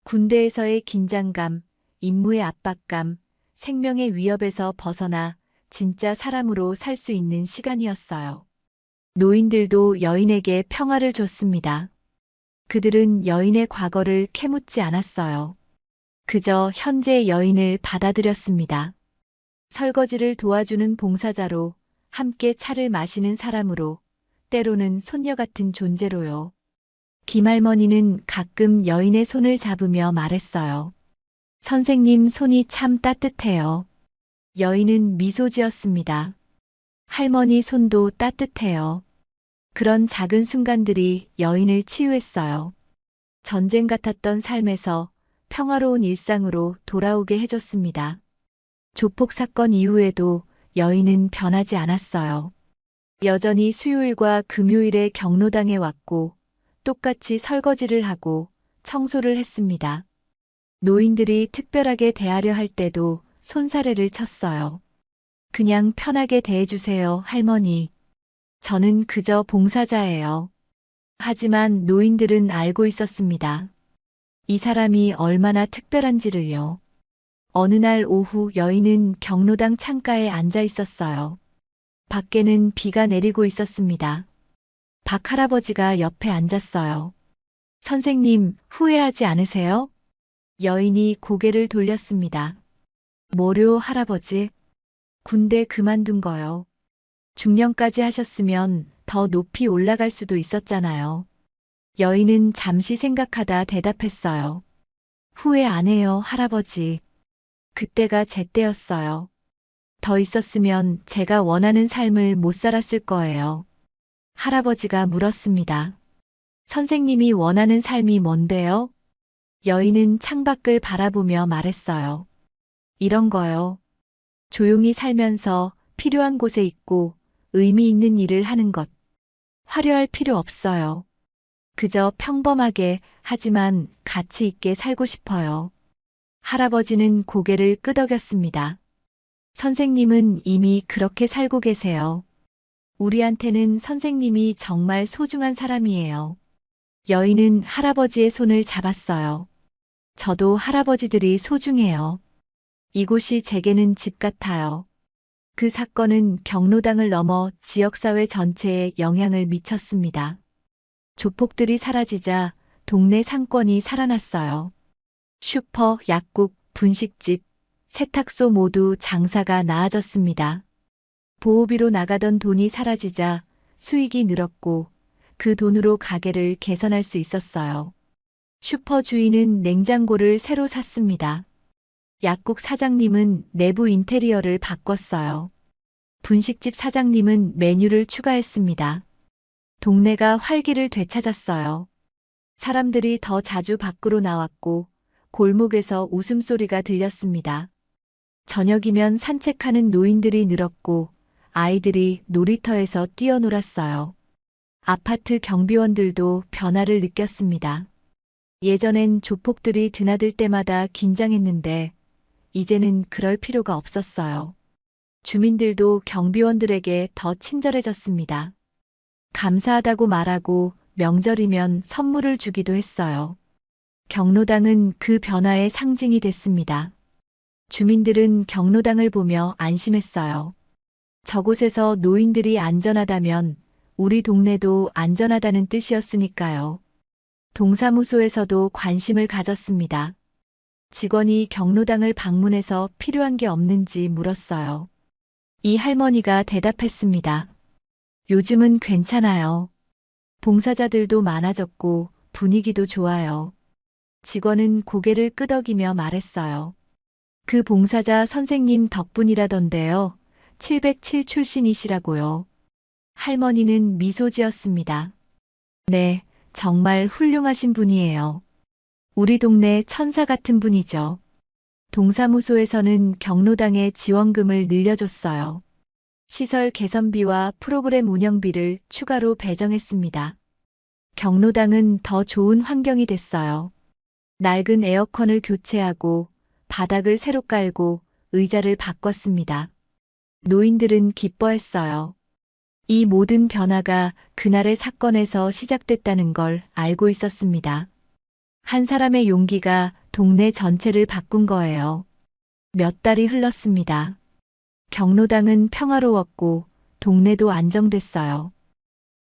군대에서의 긴장감, 임무의 압박감, 생명의 위협에서 벗어나 진짜 사람으로 살 수 있는 시간이었어요. 노인들도 여인에게 평화를 줬습니다. 그들은 여인의 과거를 캐묻지 않았어요. 그저 현재 여인을 받아들였습니다. 설거지를 도와주는 봉사자로, 함께 차를 마시는 사람으로, 때로는 손녀 같은 존재로요. 김할머니는 가끔 여인의 손을 잡으며 말했어요. 선생님 손이 참 따뜻해요. 여인은 미소 지었습니다. 할머니 손도 따뜻해요. 그런 작은 순간들이 여인을 치유했어요. 전쟁 같았던 삶에서 평화로운 일상으로 돌아오게 해줬습니다. 조폭 사건 이후에도 여인은 변하지 않았어요. 여전히 수요일과 금요일에 경로당에 왔고 똑같이 설거지를 하고 청소를 했습니다. 노인들이 특별하게 대하려 할 때도 손사래를 쳤어요. 그냥 편하게 대해주세요, 할머니. 저는 그저 봉사자예요. 하지만 노인들은 알고 있었습니다. 이 사람이 얼마나 특별한지를요. 어느 날 오후 여인은 경로당 창가에 앉아 있었어요. 밖에는 비가 내리고 있었습니다. 박 할아버지가 옆에 앉았어요. 선생님, 후회하지 않으세요? 여인이 고개를 돌렸습니다. 뭐료, 할아버지? 군대 그만둔 거요. 중령까지 하셨으면 더 높이 올라갈 수도 있었잖아요. 여인은 잠시 생각하다 대답했어요. 후회 안 해요, 할아버지. 그때가 제 때였어요. 더 있었으면 제가 원하는 삶을 못 살았을 거예요. 할아버지가 물었습니다. 선생님이 원하는 삶이 뭔데요? 여인은 창밖을 바라보며 말했어요. 이런 거요. 조용히 살면서 필요한 곳에 있고 의미 있는 일을 하는 것. 화려할 필요 없어요. 그저 평범하게 하지만 가치 있게 살고 싶어요. 할아버지는 고개를 끄덕였습니다. 선생님은 이미 그렇게 살고 계세요. 우리한테는 선생님이 정말 소중한 사람이에요. 여인은 할아버지의 손을 잡았어요. 저도 할아버지들이 소중해요. 이곳이 제게는 집 같아요. 그 사건은 경로당을 넘어 지역사회 전체에 영향을 미쳤습니다. 조폭들이 사라지자 동네 상권이 살아났어요. 슈퍼, 약국, 분식집, 세탁소 모두 장사가 나아졌습니다. 보호비로 나가던 돈이 사라지자 수익이 늘었고 그 돈으로 가게를 개선할 수 있었어요. 슈퍼 주인은 냉장고를 새로 샀습니다. 약국 사장님은 내부 인테리어를 바꿨어요. 분식집 사장님은 메뉴를 추가했습니다. 동네가 활기를 되찾았어요. 사람들이 더 자주 밖으로 나왔고 골목에서 웃음소리가 들렸습니다. 저녁이면 산책하는 노인들이 늘었고 아이들이 놀이터에서 뛰어놀았어요. 아파트 경비원들도 변화를 느꼈습니다. 예전엔 조폭들이 드나들 때마다 긴장했는데 이제는 그럴 필요가 없었어요. 주민들도 경비원들에게 더 친절해졌습니다. 감사하다고 말하고 명절이면 선물을 주기도 했어요. 경로당은 그 변화의 상징이 됐습니다. 주민들은 경로당을 보며 안심했어요. 저곳에서 노인들이 안전하다면 우리 동네도 안전하다는 뜻이었으니까요. 동사무소에서도 관심을 가졌습니다. 직원이 경로당을 방문해서 필요한 게 없는지 물었어요. 이 할머니가 대답했습니다. 요즘은 괜찮아요. 봉사자들도 많아졌고 분위기도 좋아요. 직원은 고개를 끄덕이며 말했어요. 그 봉사자 선생님 덕분이라던데요. 707 출신이시라고요. 할머니는 미소 지었습니다. 네, 정말 훌륭하신 분이에요. 우리 동네 천사 같은 분이죠. 동사무소에서는 경로당에 지원금을 늘려줬어요. 시설 개선비와 프로그램 운영비를 추가로 배정했습니다. 경로당은 더 좋은 환경이 됐어요. 낡은 에어컨을 교체하고 바닥을 새로 깔고 의자를 바꿨습니다. 노인들은 기뻐했어요. 이 모든 변화가 그날의 사건에서 시작됐다는 걸 알고 있었습니다. 한 사람의 용기가 동네 전체를 바꾼 거예요. 몇 달이 흘렀습니다. 경로당은 평화로웠고 동네도 안정됐어요.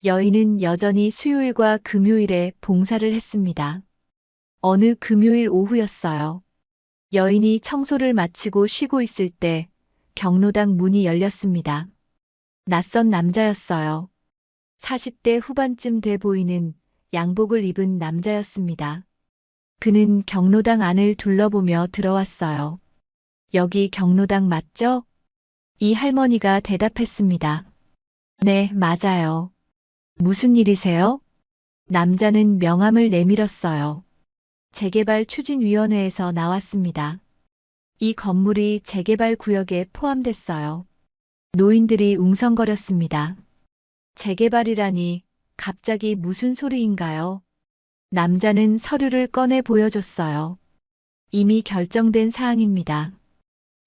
여인은 여전히 수요일과 금요일에 봉사를 했습니다. 어느 금요일 오후였어요. 여인이 청소를 마치고 쉬고 있을 때 경로당 문이 열렸습니다. 낯선 남자였어요. 40대 후반쯤 돼 보이는 양복을 입은 남자였습니다. 그는 경로당 안을 둘러보며 들어왔어요. 여기 경로당 맞죠? 이 할머니가 대답했습니다. 네, 맞아요. 무슨 일이세요? 남자는 명함을 내밀었어요. 재개발 추진위원회에서 나왔습니다. 이 건물이 재개발 구역에 포함됐어요. 노인들이 웅성거렸습니다. 재개발이라니 갑자기 무슨 소리인가요? 남자는 서류를 꺼내 보여줬어요. 이미 결정된 사항입니다.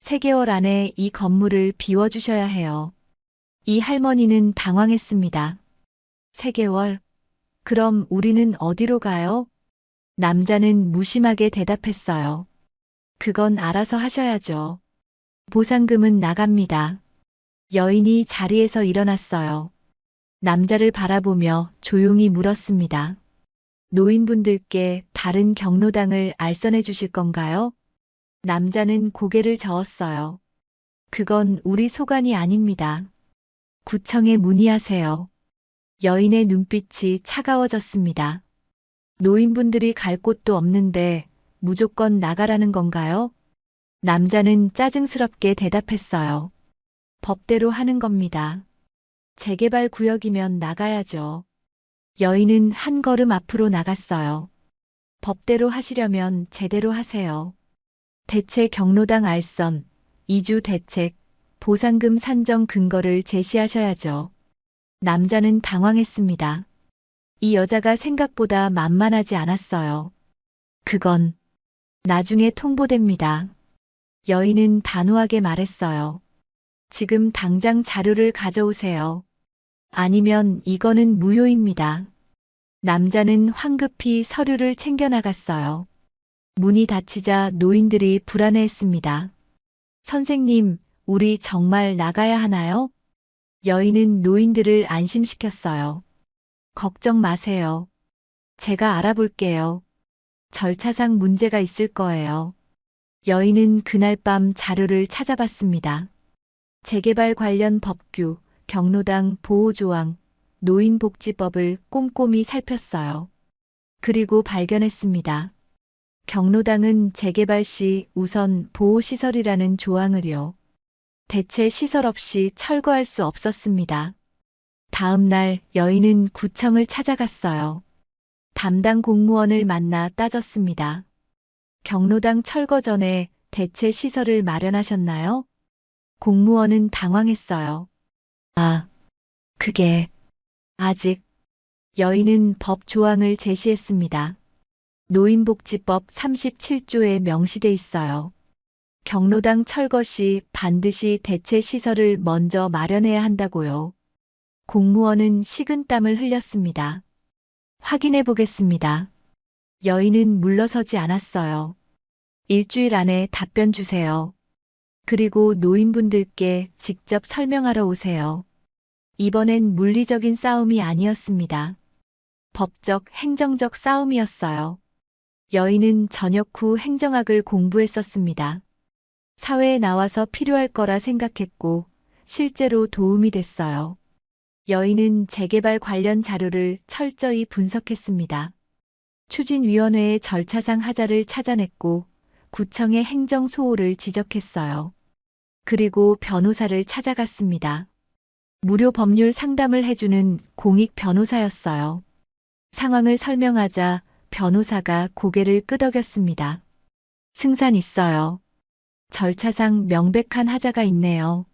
3개월 안에 이 건물을 비워주셔야 해요. 이 할머니는 당황했습니다. 3개월? 그럼 우리는 어디로 가요? 남자는 무심하게 대답했어요. 그건 알아서 하셔야죠. 보상금은 나갑니다. 여인이 자리에서 일어났어요. 남자를 바라보며 조용히 물었습니다. 노인분들께 다른 경로당을 알선해 주실 건가요? 남자는 고개를 저었어요. 그건 우리 소관이 아닙니다. 구청에 문의하세요. 여인의 눈빛이 차가워졌습니다. 노인분들이 갈 곳도 없는데 무조건 나가라는 건가요? 남자는 짜증스럽게 대답했어요. 법대로 하는 겁니다. 재개발 구역이면 나가야죠. 여인은 한 걸음 앞으로 나갔어요. 법대로 하시려면 제대로 하세요. 대체 경로당 알선, 이주 대책, 보상금 산정 근거를 제시하셔야죠. 남자는 당황했습니다. 이 여자가 생각보다 만만하지 않았어요. 그건 나중에 통보됩니다. 여인은 단호하게 말했어요. 지금 당장 자료를 가져오세요. 아니면 이거는 무효입니다. 남자는 황급히 서류를 챙겨 나갔어요. 문이 닫히자 노인들이 불안해했습니다. 선생님, 우리 정말 나가야 하나요? 여인은 노인들을 안심시켰어요. 걱정 마세요. 제가 알아볼게요. 절차상 문제가 있을 거예요. 여인은 그날 밤 자료를 찾아봤습니다. 재개발 관련 법규, 경로당 보호조항, 노인복지법을 꼼꼼히 살폈어요. 그리고 발견했습니다. 경로당은 재개발 시 우선 보호시설이라는 조항을요. 대체 시설 없이 철거할 수 없었습니다. 다음 날 여인은 구청을 찾아갔어요. 담당 공무원을 만나 따졌습니다. 경로당 철거 전에 대체 시설을 마련하셨나요? 공무원은 당황했어요. 아, 그게 아직. 여인은 법 조항을 제시했습니다. 노인복지법 37조에 명시돼 있어요. 경로당 철거 시 반드시 대체 시설을 먼저 마련해야 한다고요. 공무원은 식은땀을 흘렸습니다. 확인해 보겠습니다. 여인은 물러서지 않았어요. 일주일 안에 답변 주세요. 그리고 노인분들께 직접 설명하러 오세요. 이번엔 물리적인 싸움이 아니었습니다. 법적, 행정적 싸움이었어요. 여인은 저녁 후 행정학을 공부했었습니다. 사회에 나와서 필요할 거라 생각했고 실제로 도움이 됐어요. 여인은 재개발 관련 자료를 철저히 분석했습니다. 추진위원회의 절차상 하자를 찾아냈고 구청의 행정 소홀을 지적했어요. 그리고 변호사를 찾아갔습니다. 무료 법률 상담을 해주는 공익 변호사였어요. 상황을 설명하자 변호사가 고개를 끄덕였습니다. 승산 있어요. 절차상 명백한 하자가 있네요.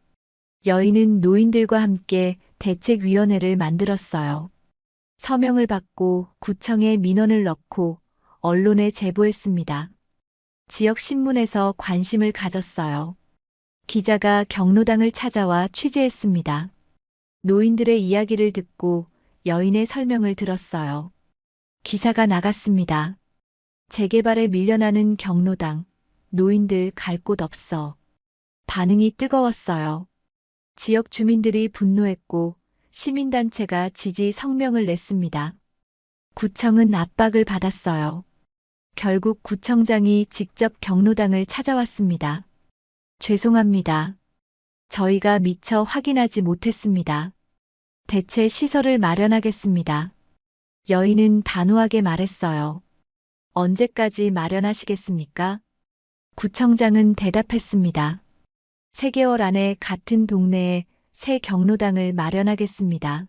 여인은 노인들과 함께 대책위원회를 만들었어요. 서명을 받고 구청에 민원을 넣고 언론에 제보했습니다. 지역 신문에서 관심을 가졌어요. 기자가 경로당을 찾아와 취재했습니다. 노인들의 이야기를 듣고 여인의 설명을 들었어요. 기사가 나갔습니다. 재개발에 밀려나는 경로당, 노인들 갈 곳 없어. 반응이 뜨거웠어요. 지역 주민들이 분노했고 시민단체가 지지 성명을 냈습니다. 구청은 압박을 받았어요. 결국 구청장이 직접 경로당을 찾아왔습니다. 죄송합니다. 저희가 미처 확인하지 못했습니다. 대체 시설을 마련하겠습니다. 여인은 단호하게 말했어요. 언제까지 마련하시겠습니까? 구청장은 대답했습니다. 3개월 안에 같은 동네에 새 경로당을 마련하겠습니다.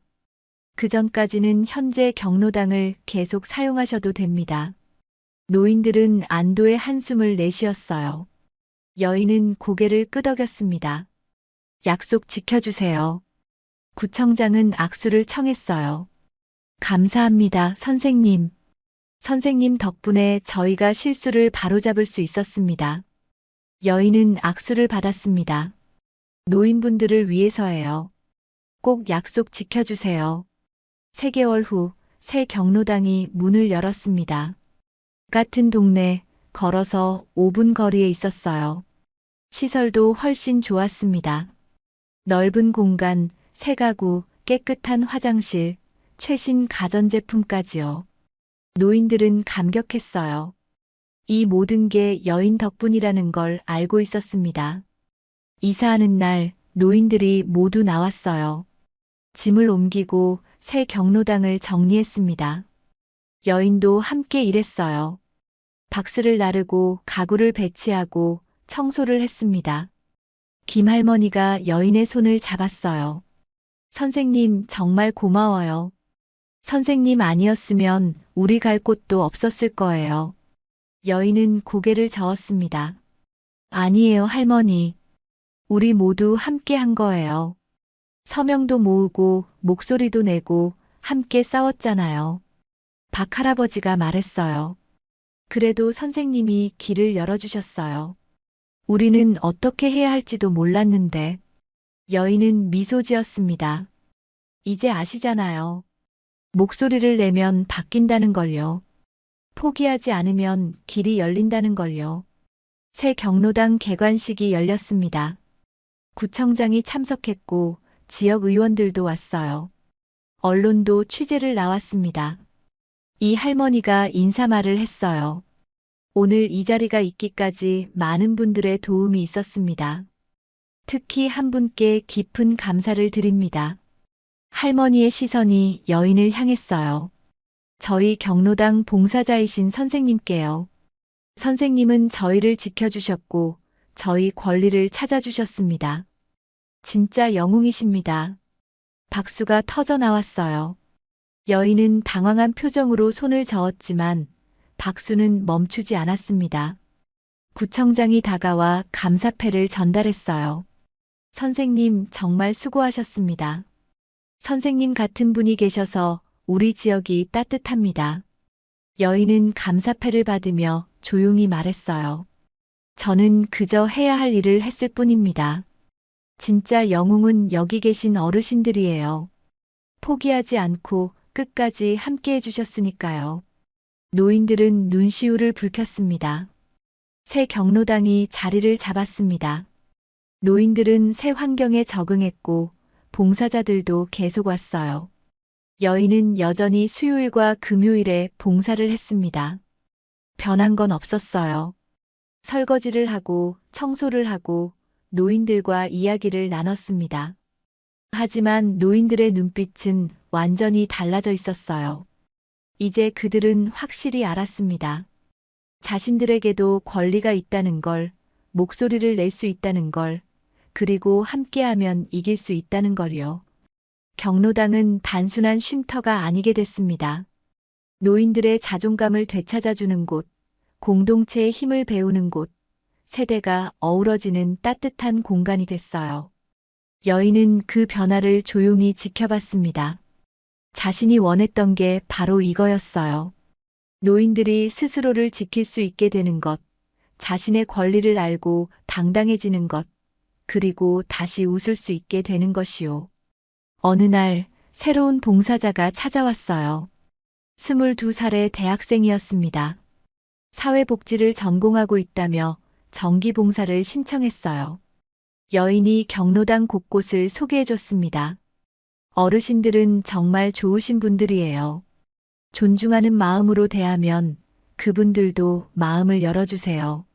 그 전까지는 현재 경로당을 계속 사용하셔도 됩니다. 노인들은 안도의 한숨을 내쉬었어요. 여인은 고개를 끄덕였습니다. 약속 지켜주세요. 구청장은 악수를 청했어요. 감사합니다, 선생님. 선생님 덕분에 저희가 실수를 바로잡을 수 있었습니다. 여인은 악수를 받았습니다. 노인분들을 위해서예요. 꼭 약속 지켜주세요. 3개월 후 새 경로당이 문을 열었습니다. 같은 동네, 걸어서 5분 거리에 있었어요. 시설도 훨씬 좋았습니다. 넓은 공간, 새 가구, 깨끗한 화장실, 최신 가전제품까지요. 노인들은 감격했어요. 이 모든 게 여인 덕분이라는 걸 알고 있었습니다. 이사하는 날 노인들이 모두 나왔어요. 짐을 옮기고 새 경로당을 정리했습니다. 여인도 함께 일했어요. 박스를 나르고 가구를 배치하고 청소를 했습니다. 김할머니가 여인의 손을 잡았어요. 선생님 정말 고마워요. 선생님 아니었으면 우리 갈 곳도 없었을 거예요. 여인은 고개를 저었습니다. 아니에요, 할머니. 우리 모두 함께 한 거예요. 서명도 모으고 목소리도 내고 함께 싸웠잖아요. 박 할아버지가 말했어요. 그래도 선생님이 길을 열어주셨어요. 우리는 어떻게 해야 할지도 몰랐는데. 여인은 미소 지었습니다. 이제 아시잖아요. 목소리를 내면 바뀐다는 걸요. 포기하지 않으면 길이 열린다는 걸요. 새 경로당 개관식이 열렸습니다. 구청장이 참석했고 지역 의원들도 왔어요. 언론도 취재를 나왔습니다. 이 할머니가 인사말을 했어요. 오늘 이 자리가 있기까지 많은 분들의 도움이 있었습니다. 특히 한 분께 깊은 감사를 드립니다. 할머니의 시선이 여인을 향했어요. 저희 경로당 봉사자이신 선생님께요. 선생님은 저희를 지켜주셨고 저희 권리를 찾아주셨습니다. 진짜 영웅이십니다. 박수가 터져 나왔어요. 여인은 당황한 표정으로 손을 저었지만 박수는 멈추지 않았습니다. 구청장이 다가와 감사패를 전달했어요. 선생님 정말 수고하셨습니다. 선생님 같은 분이 계셔서 우리 지역이 따뜻합니다. 여인은 감사패를 받으며 조용히 말했어요. 저는 그저 해야 할 일을 했을 뿐입니다. 진짜 영웅은 여기 계신 어르신들이에요. 포기하지 않고 끝까지 함께 해주셨으니까요. 노인들은 눈시울을 붉혔습니다. 새 경로당이 자리를 잡았습니다. 노인들은 새 환경에 적응했고 봉사자들도 계속 왔어요. 여인은 여전히 수요일과 금요일에 봉사를 했습니다. 변한 건 없었어요. 설거지를 하고 청소를 하고 노인들과 이야기를 나눴습니다. 하지만 노인들의 눈빛은 완전히 달라져 있었어요. 이제 그들은 확실히 알았습니다. 자신들에게도 권리가 있다는 걸, 목소리를 낼 수 있다는 걸, 그리고 함께하면 이길 수 있다는 걸요. 경로당은 단순한 쉼터가 아니게 됐습니다. 노인들의 자존감을 되찾아주는 곳, 공동체의 힘을 배우는 곳, 세대가 어우러지는 따뜻한 공간이 됐어요. 여인은 그 변화를 조용히 지켜봤습니다. 자신이 원했던 게 바로 이거였어요. 노인들이 스스로를 지킬 수 있게 되는 것, 자신의 권리를 알고 당당해지는 것, 그리고 다시 웃을 수 있게 되는 것이요. 어느 날 새로운 봉사자가 찾아왔어요. 22살의 대학생이었습니다. 사회복지를 전공하고 있다며 정기봉사를 신청했어요. 여인이 경로당 곳곳을 소개해줬습니다. 어르신들은 정말 좋으신 분들이에요. 존중하는 마음으로 대하면 그분들도 마음을 열어주세요.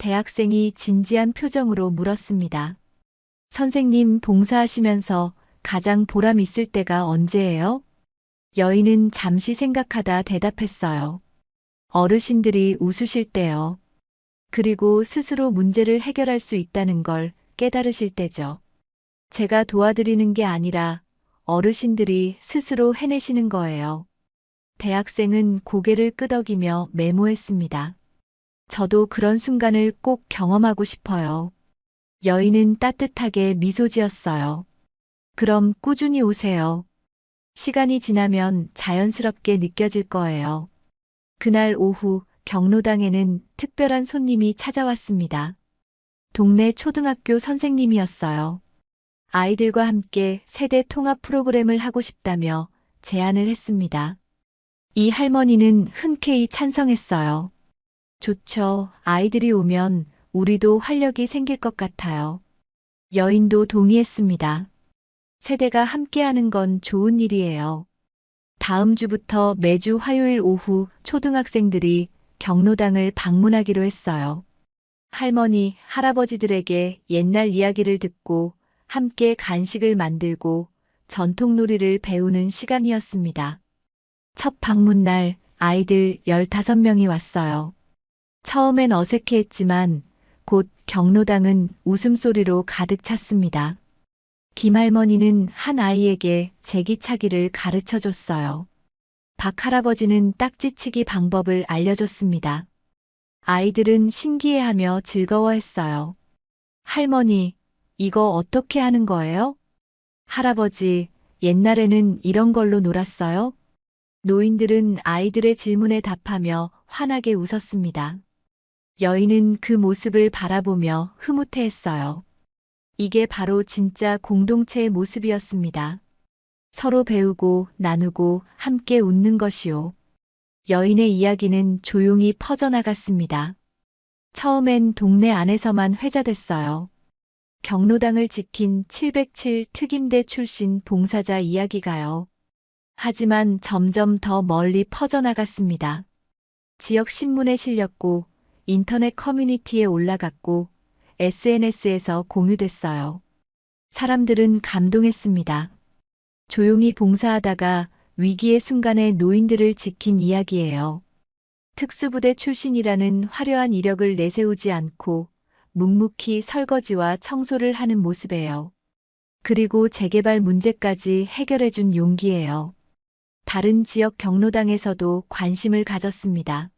대학생이 진지한 표정으로 물었습니다. 선생님 봉사하시면서 가장 보람 있을 때가 언제예요? 여인은 잠시 생각하다 대답했어요. 어르신들이 웃으실 때요. 그리고 스스로 문제를 해결할 수 있다는 걸 깨달으실 때죠. 제가 도와드리는 게 아니라 어르신들이 스스로 해내시는 거예요. 대학생은 고개를 끄덕이며 메모했습니다. 저도 그런 순간을 꼭 경험하고 싶어요. 여인은 따뜻하게 미소 지었어요. 그럼 꾸준히 오세요. 시간이 지나면 자연스럽게 느껴질 거예요. 그날 오후 경로당에는 특별한 손님이 찾아왔습니다. 동네 초등학교 선생님이었어요. 아이들과 함께 세대 통합 프로그램을 하고 싶다며 제안을 했습니다. 이 할머니는 흔쾌히 찬성했어요. 좋죠. 아이들이 오면 우리도 활력이 생길 것 같아요. 여인도 동의했습니다. 세대가 함께하는 건 좋은 일이에요. 다음 주부터 매주 화요일 오후 초등학생들이 경로당을 방문하기로 했어요. 할머니, 할아버지들에게 옛날 이야기를 듣고 함께 간식을 만들고 전통놀이를 배우는 시간이었습니다. 첫 방문 날 아이들 15명이 왔어요. 처음엔 어색해했지만 곧 경로당은 웃음소리로 가득 찼습니다. 김할머니는 한 아이에게 제기차기를 가르쳐 줬어요. 박 할아버지는 딱지치기 방법을 알려줬습니다. 아이들은 신기해하며 즐거워했어요. 할머니, 이거 어떻게 하는 거예요? 할아버지, 옛날에는 이런 걸로 놀았어요? 노인들은 아이들의 질문에 답하며 환하게 웃었습니다. 여인은 그 모습을 바라보며 흐뭇해했어요. 이게 바로 진짜 공동체의 모습이었습니다. 서로 배우고 나누고 함께 웃는 것이요. 여인의 이야기는 조용히 퍼져나갔습니다. 처음엔 동네 안에서만 회자됐어요. 경로당을 지킨 707 특임대 출신 봉사자 이야기가요. 하지만 점점 더 멀리 퍼져나갔습니다. 지역 신문에 실렸고 인터넷 커뮤니티에 올라갔고 SNS에서 공유됐어요. 사람들은 감동했습니다. 조용히 봉사하다가 위기의 순간에 노인들을 지킨 이야기예요. 특수부대 출신이라는 화려한 이력을 내세우지 않고 묵묵히 설거지와 청소를 하는 모습이에요. 그리고 재개발 문제까지 해결해준 용기예요. 다른 지역 경로당에서도 관심을 가졌습니다.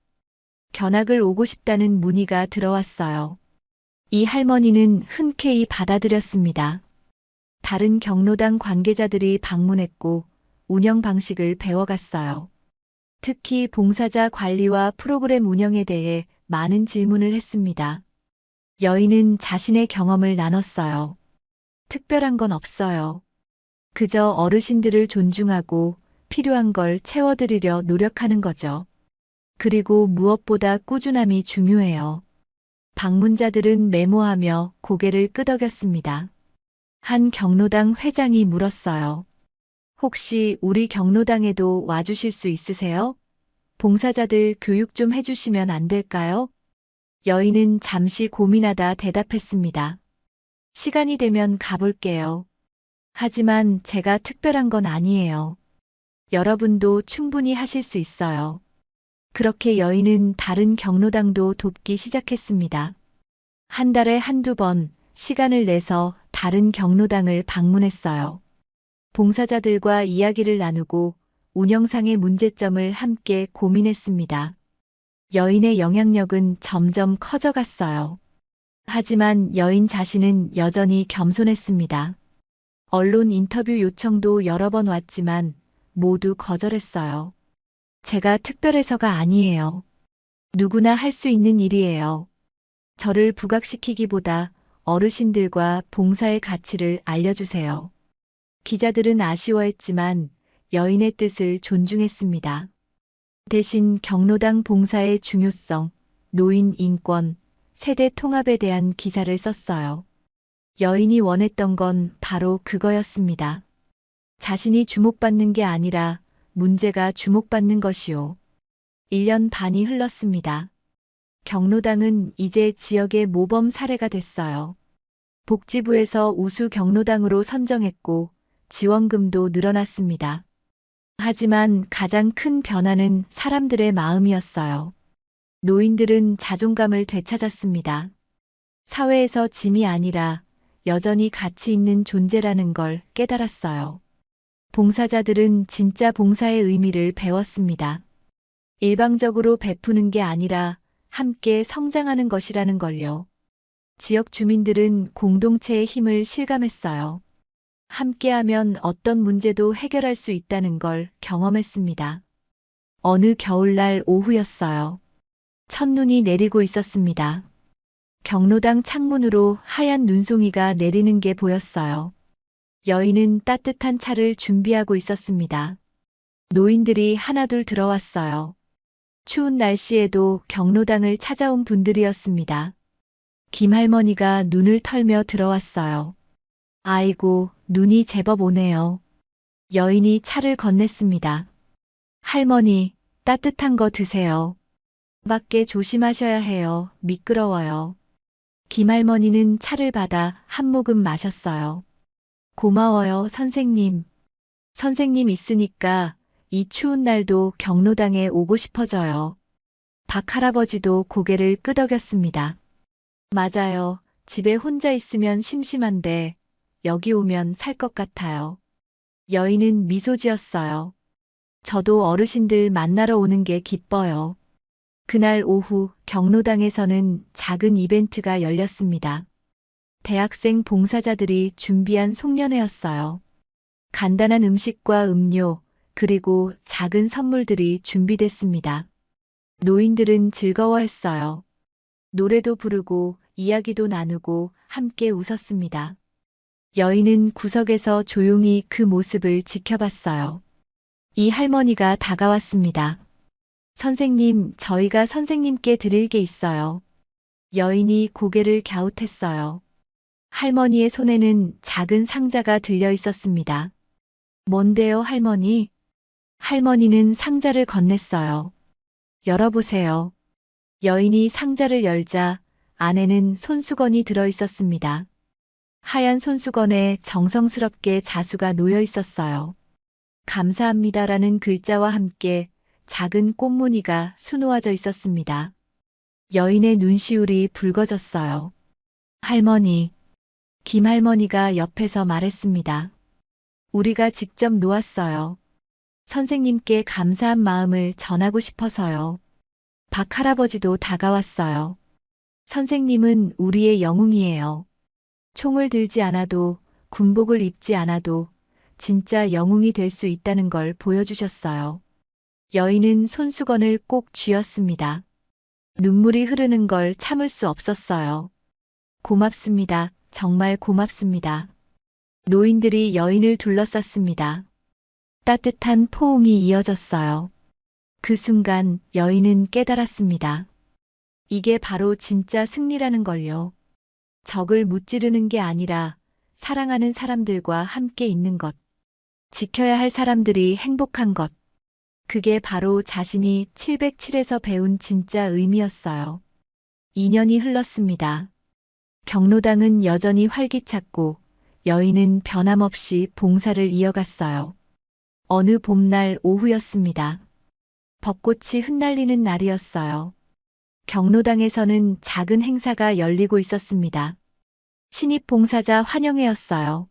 견학을 오고 싶다는 문의가 들어왔어요. 이 할머니는 흔쾌히 받아들였습니다. 다른 경로당 관계자들이 방문했고 운영 방식을 배워갔어요. 특히 봉사자 관리와 프로그램 운영에 대해 많은 질문을 했습니다. 여인은 자신의 경험을 나눴어요. 특별한 건 없어요. 그저 어르신들을 존중하고 필요한 걸 채워드리려 노력하는 거죠. 그리고 무엇보다 꾸준함이 중요해요. 방문자들은 메모하며 고개를 끄덕였습니다. 한 경로당 회장이 물었어요. 혹시 우리 경로당에도 와주실 수 있으세요? 봉사자들 교육 좀 해주시면 안 될까요? 여인은 잠시 고민하다 대답했습니다. 시간이 되면 가볼게요. 하지만 제가 특별한 건 아니에요. 여러분도 충분히 하실 수 있어요. 그렇게 여인은 다른 경로당도 돕기 시작했습니다. 한 달에 한두 번 시간을 내서 다른 경로당을 방문했어요. 봉사자들과 이야기를 나누고 운영상의 문제점을 함께 고민했습니다. 여인의 영향력은 점점 커져갔어요. 하지만 여인 자신은 여전히 겸손했습니다. 언론 인터뷰 요청도 여러 번 왔지만 모두 거절했어요. 제가 특별해서가 아니에요. 누구나 할 수 있는 일이에요. 저를 부각시키기보다 어르신들과 봉사의 가치를 알려주세요. 기자들은 아쉬워했지만 여인의 뜻을 존중했습니다. 대신 경로당 봉사의 중요성, 노인 인권, 세대 통합에 대한 기사를 썼어요. 여인이 원했던 건 바로 그거였습니다. 자신이 주목받는 게 아니라 문제가 주목받는 것이요. 1년 반이 흘렀습니다. 경로당은 이제 지역의 모범 사례가 됐어요. 복지부에서 우수 경로당으로 선정했고 지원금도 늘어났습니다. 하지만 가장 큰 변화는 사람들의 마음이었어요. 노인들은 자존감을 되찾았습니다. 사회에서 짐이 아니라 여전히 가치 있는 존재라는 걸 깨달았어요. 봉사자들은 진짜 봉사의 의미를 배웠습니다. 일방적으로 베푸는 게 아니라 함께 성장하는 것이라는 걸요. 지역 주민들은 공동체의 힘을 실감했어요. 함께하면 어떤 문제도 해결할 수 있다는 걸 경험했습니다. 어느 겨울날 오후였어요. 첫눈이 내리고 있었습니다. 경로당 창문으로 하얀 눈송이가 내리는 게 보였어요. 여인은 따뜻한 차를 준비하고 있었습니다. 노인들이 하나둘 들어왔어요. 추운 날씨에도 경로당을 찾아온 분들이었습니다. 김할머니가 눈을 털며 들어왔어요. 아이고, 눈이 제법 오네요. 여인이 차를 건넸습니다. 할머니, 따뜻한 거 드세요. 밖에 조심하셔야 해요. 미끄러워요. 김할머니는 차를 받아 한 모금 마셨어요. 고마워요, 선생님. 선생님 있으니까 이 추운 날도 경로당에 오고 싶어져요. 박 할아버지도 고개를 끄덕였습니다. 맞아요. 집에 혼자 있으면 심심한데 여기 오면 살 것 같아요. 여인은 미소 지었어요. 저도 어르신들 만나러 오는 게 기뻐요. 그날 오후 경로당에서는 작은 이벤트가 열렸습니다. 대학생 봉사자들이 준비한 송년회였어요. 간단한 음식과 음료, 그리고 작은 선물들이 준비됐습니다. 노인들은 즐거워했어요. 노래도 부르고 이야기도 나누고 함께 웃었습니다. 여인은 구석에서 조용히 그 모습을 지켜봤어요. 이 할머니가 다가왔습니다. 선생님, 저희가 선생님께 드릴 게 있어요. 여인이 고개를 갸웃했어요. 할머니의 손에는 작은 상자가 들려 있었습니다. 뭔데요, 할머니? 할머니는 상자를 건넸어요. 열어보세요. 여인이 상자를 열자 안에는 손수건이 들어 있었습니다. 하얀 손수건에 정성스럽게 자수가 놓여 있었어요. 감사합니다라는 글자와 함께 작은 꽃무늬가 수놓아져 있었습니다. 여인의 눈시울이 붉어졌어요. 할머니, 김할머니가 옆에서 말했습니다. 우리가 직접 놓았어요. 선생님께 감사한 마음을 전하고 싶어서요. 박 할아버지도 다가왔어요. 선생님은 우리의 영웅이에요. 총을 들지 않아도, 군복을 입지 않아도 진짜 영웅이 될 수 있다는 걸 보여주셨어요. 여인은 손수건을 꼭 쥐었습니다. 눈물이 흐르는 걸 참을 수 없었어요. 고맙습니다. 정말 고맙습니다. 노인들이 여인을 둘러쌌습니다. 따뜻한 포옹이 이어졌어요. 그 순간 여인은 깨달았습니다. 이게 바로 진짜 승리라는 걸요. 적을 무찌르는 게 아니라 사랑하는 사람들과 함께 있는 것. 지켜야 할 사람들이 행복한 것. 그게 바로 자신이 707에서 배운 진짜 의미였어요. 2년이 흘렀습니다. 경로당은 여전히 활기찼고 여인은 변함없이 봉사를 이어갔어요. 어느 봄날 오후였습니다. 벚꽃이 흩날리는 날이었어요. 경로당에서는 작은 행사가 열리고 있었습니다. 신입 봉사자 환영회였어요.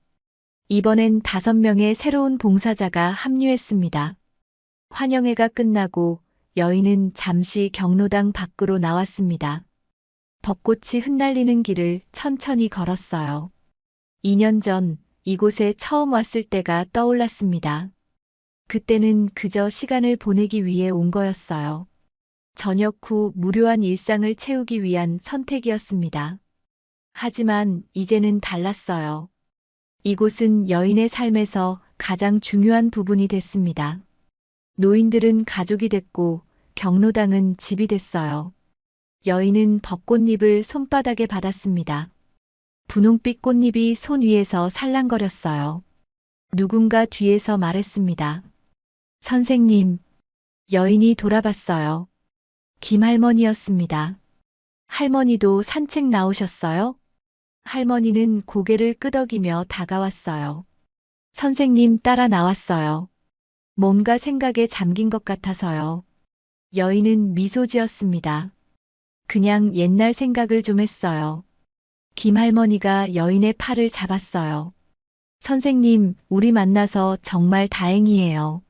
이번엔 5명의 새로운 봉사자가 합류했습니다. 환영회가 끝나고 여인은 잠시 경로당 밖으로 나왔습니다. 벚꽃이 흩날리는 길을 천천히 걸었어요. 2년 전 이곳에 처음 왔을 때가 떠올랐습니다. 그때는 그저 시간을 보내기 위해 온 거였어요. 저녁 후 무료한 일상을 채우기 위한 선택이었습니다. 하지만 이제는 달랐어요. 이곳은 여인의 삶에서 가장 중요한 부분이 됐습니다. 노인들은 가족이 됐고 경로당은 집이 됐어요. 여인은 벚꽃잎을 손바닥에 받았습니다. 분홍빛 꽃잎이 손 위에서 살랑거렸어요. 누군가 뒤에서 말했습니다. 선생님. 여인이 돌아봤어요. 김할머니였습니다. 할머니도 산책 나오셨어요? 할머니는 고개를 끄덕이며 다가왔어요. 선생님 따라 나왔어요. 뭔가 생각에 잠긴 것 같아서요. 여인은 미소 지었습니다. 그냥 옛날 생각을 좀 했어요. 김할머니가 여인의 팔을 잡았어요. 선생님, 우리 만나서 정말 다행이에요.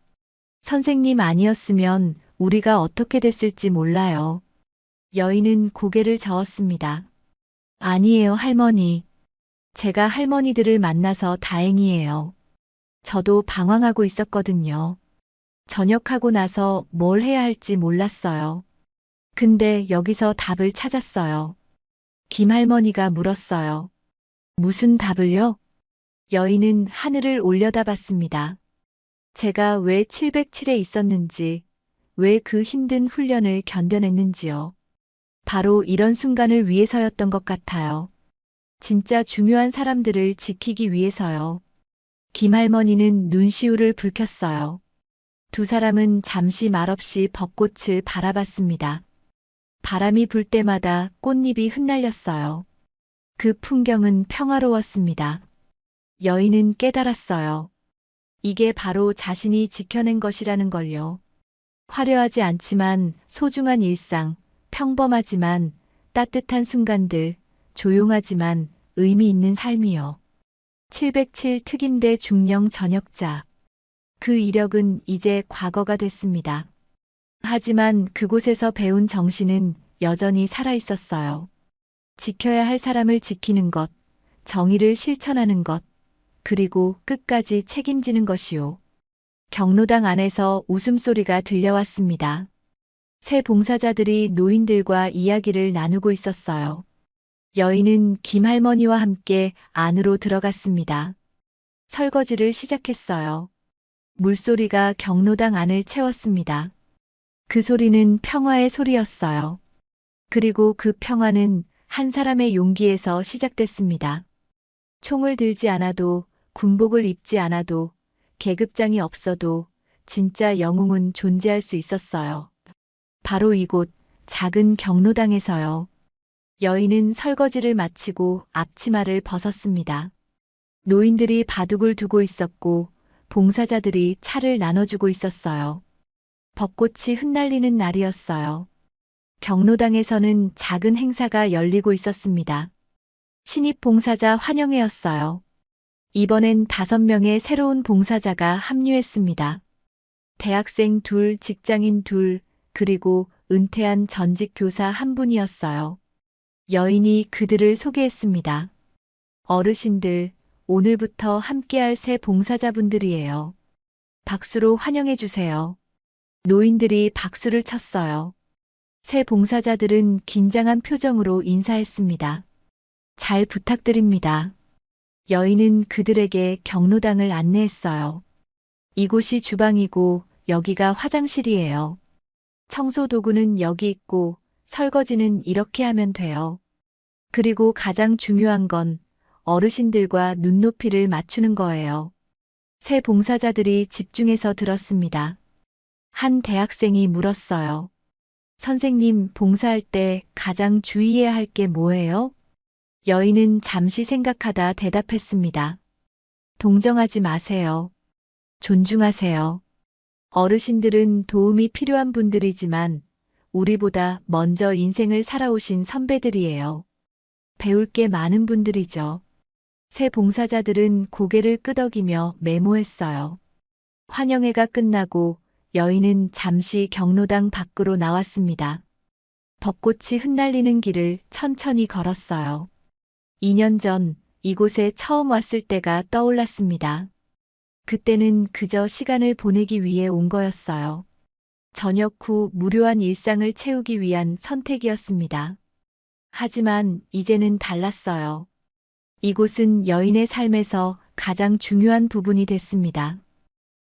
선생님 아니었으면 우리가 어떻게 됐을지 몰라요. 여인은 고개를 저었습니다. 아니에요, 할머니. 제가 할머니들을 만나서 다행이에요. 저도 방황하고 있었거든요. 전역하고 나서 뭘 해야 할지 몰랐어요. 근데 여기서 답을 찾았어요. 김할머니가 물었어요. 무슨 답을요? 여인은 하늘을 올려다봤습니다. 제가 왜 707에 있었는지, 왜 그 힘든 훈련을 견뎌냈는지요. 바로 이런 순간을 위해서였던 것 같아요. 진짜 중요한 사람들을 지키기 위해서요. 김할머니는 눈시울을 붉혔어요. 두 사람은 잠시 말없이 벚꽃을 바라봤습니다. 바람이 불 때마다 꽃잎이 흩날렸어요. 그 풍경은 평화로웠습니다. 여인은 깨달았어요. 이게 바로 자신이 지켜낸 것이라는 걸요. 화려하지 않지만 소중한 일상, 평범하지만 따뜻한 순간들, 조용하지만 의미 있는 삶이요. 707 특임대 중령 전역자. 그 이력은 이제 과거가 됐습니다. 하지만 그곳에서 배운 정신은 여전히 살아 있었어요. 지켜야 할 사람을 지키는 것, 정의를 실천하는 것, 그리고 끝까지 책임지는 것이요. 경로당 안에서 웃음소리가 들려왔습니다. 새 봉사자들이 노인들과 이야기를 나누고 있었어요. 여인은 김할머니와 함께 안으로 들어갔습니다. 설거지를 시작했어요. 물소리가 경로당 안을 채웠습니다. 그 소리는 평화의 소리였어요. 그리고 그 평화는 한 사람의 용기에서 시작됐습니다. 총을 들지 않아도, 군복을 입지 않아도, 계급장이 없어도 진짜 영웅은 존재할 수 있었어요. 바로 이곳 작은 경로당에서요. 여인은 설거지를 마치고 앞치마를 벗었습니다. 노인들이 바둑을 두고 있었고 봉사자들이 차를 나눠주고 있었어요. 벚꽃이 흩날리는 날이었어요. 경로당에서는 작은 행사가 열리고 있었습니다. 신입 봉사자 환영회였어요. 이번엔 5명의 새로운 봉사자가 합류했습니다. 대학생 2, 직장인 2, 그리고 은퇴한 전직 교사 1분이었어요. 여인이 그들을 소개했습니다. 어르신들, 오늘부터 함께할 새 봉사자분들이에요. 박수로 환영해 주세요. 노인들이 박수를 쳤어요. 새 봉사자들은 긴장한 표정으로 인사했습니다. 잘 부탁드립니다. 여인은 그들에게 경로당을 안내했어요. 이곳이 주방이고 여기가 화장실이에요. 청소 도구는 여기 있고 설거지는 이렇게 하면 돼요. 그리고 가장 중요한 건 어르신들과 눈높이를 맞추는 거예요. 새 봉사자들이 집중해서 들었습니다. 한 대학생이 물었어요. 선생님, 봉사할 때 가장 주의해야 할 게 뭐예요? 여인은 잠시 생각하다 대답했습니다. 동정하지 마세요. 존중하세요. 어르신들은 도움이 필요한 분들이지만 우리보다 먼저 인생을 살아오신 선배들이에요. 배울 게 많은 분들이죠. 새 봉사자들은 고개를 끄덕이며 메모했어요. 환영회가 끝나고 여인은 잠시 경로당 밖으로 나왔습니다. 벚꽃이 흩날리는 길을 천천히 걸었어요. 2년 전 이곳에 처음 왔을 때가 떠올랐습니다. 그때는 그저 시간을 보내기 위해 온 거였어요. 저녁 후 무료한 일상을 채우기 위한 선택이었습니다. 하지만 이제는 달랐어요. 이곳은 여인의 삶에서 가장 중요한 부분이 됐습니다.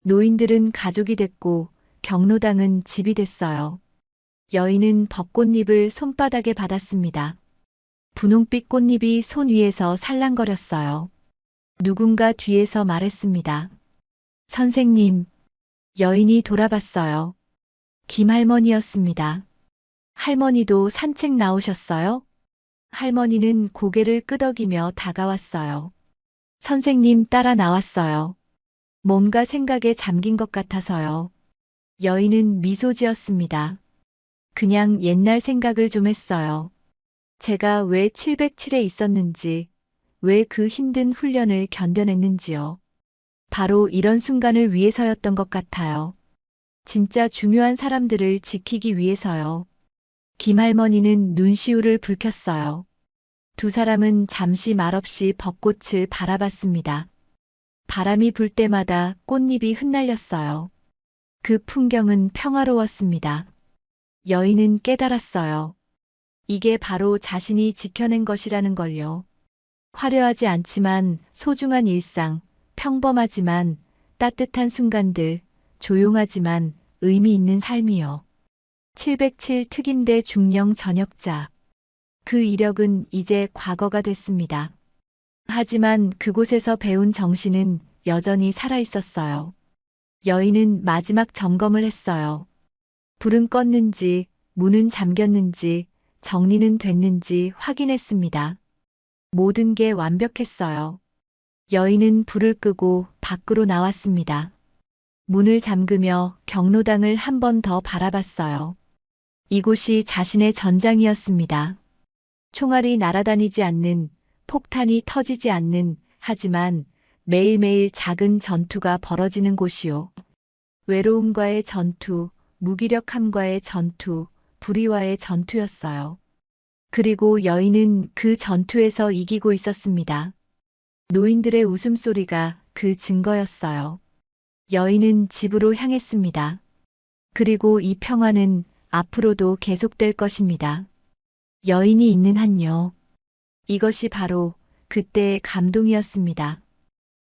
노인들은 가족이 됐고 경로당은 집이 됐어요. 여인은 벚꽃잎을 손바닥에 받았습니다. 분홍빛 꽃잎이 손 위에서 살랑거렸어요. 누군가 뒤에서 말했습니다. 선생님. 여인이 돌아봤어요. 김할머니였습니다. 할머니도 산책 나오셨어요? 할머니는 고개를 끄덕이며 다가왔어요. 선생님 따라 나왔어요. 뭔가 생각에 잠긴 것 같아서요. 여인은 미소 지었습니다. 그냥 옛날 생각을 좀 했어요. 제가 왜 707에 있었는지, 왜 그 힘든 훈련을 견뎌냈는지요. 바로 이런 순간을 위해서였던 것 같아요. 진짜 중요한 사람들을 지키기 위해서요. 김할머니는 눈시울을 붉혔어요. 두 사람은 잠시 말없이 벚꽃을 바라봤습니다. 바람이 불 때마다 꽃잎이 흩날렸어요. 그 풍경은 평화로웠습니다. 여인은 깨달았어요. 이게 바로 자신이 지켜낸 것이라는 걸요. 화려하지 않지만 소중한 일상, 평범하지만 따뜻한 순간들, 조용하지만 의미 있는 삶이요. 707 특임대 중령 전역자. 그 이력은 이제 과거가 됐습니다. 하지만 그곳에서 배운 정신은 여전히 살아 있었어요. 여인은 마지막 점검을 했어요. 불은 껐는지, 문은 잠겼는지, 정리는 됐는지 확인했습니다. 모든 게 완벽했어요. 여인은 불을 끄고 밖으로 나왔습니다. 문을 잠그며 경로당을 한 번 더 바라봤어요. 이곳이 자신의 전장이었습니다. 총알이 날아다니지 않는, 폭탄이 터지지 않는, 하지만 매일매일 작은 전투가 벌어지는 곳이요. 외로움과의 전투, 무기력함과의 전투, 불의와의 전투였어요. 그리고 여인은 그 전투에서 이기고 있었습니다. 노인들의 웃음소리가 그 증거였어요. 여인은 집으로 향했습니다. 그리고 이 평화는 앞으로도 계속될 것입니다. 여인이 있는 한요. 이것이 바로 그때의 감동이었습니다.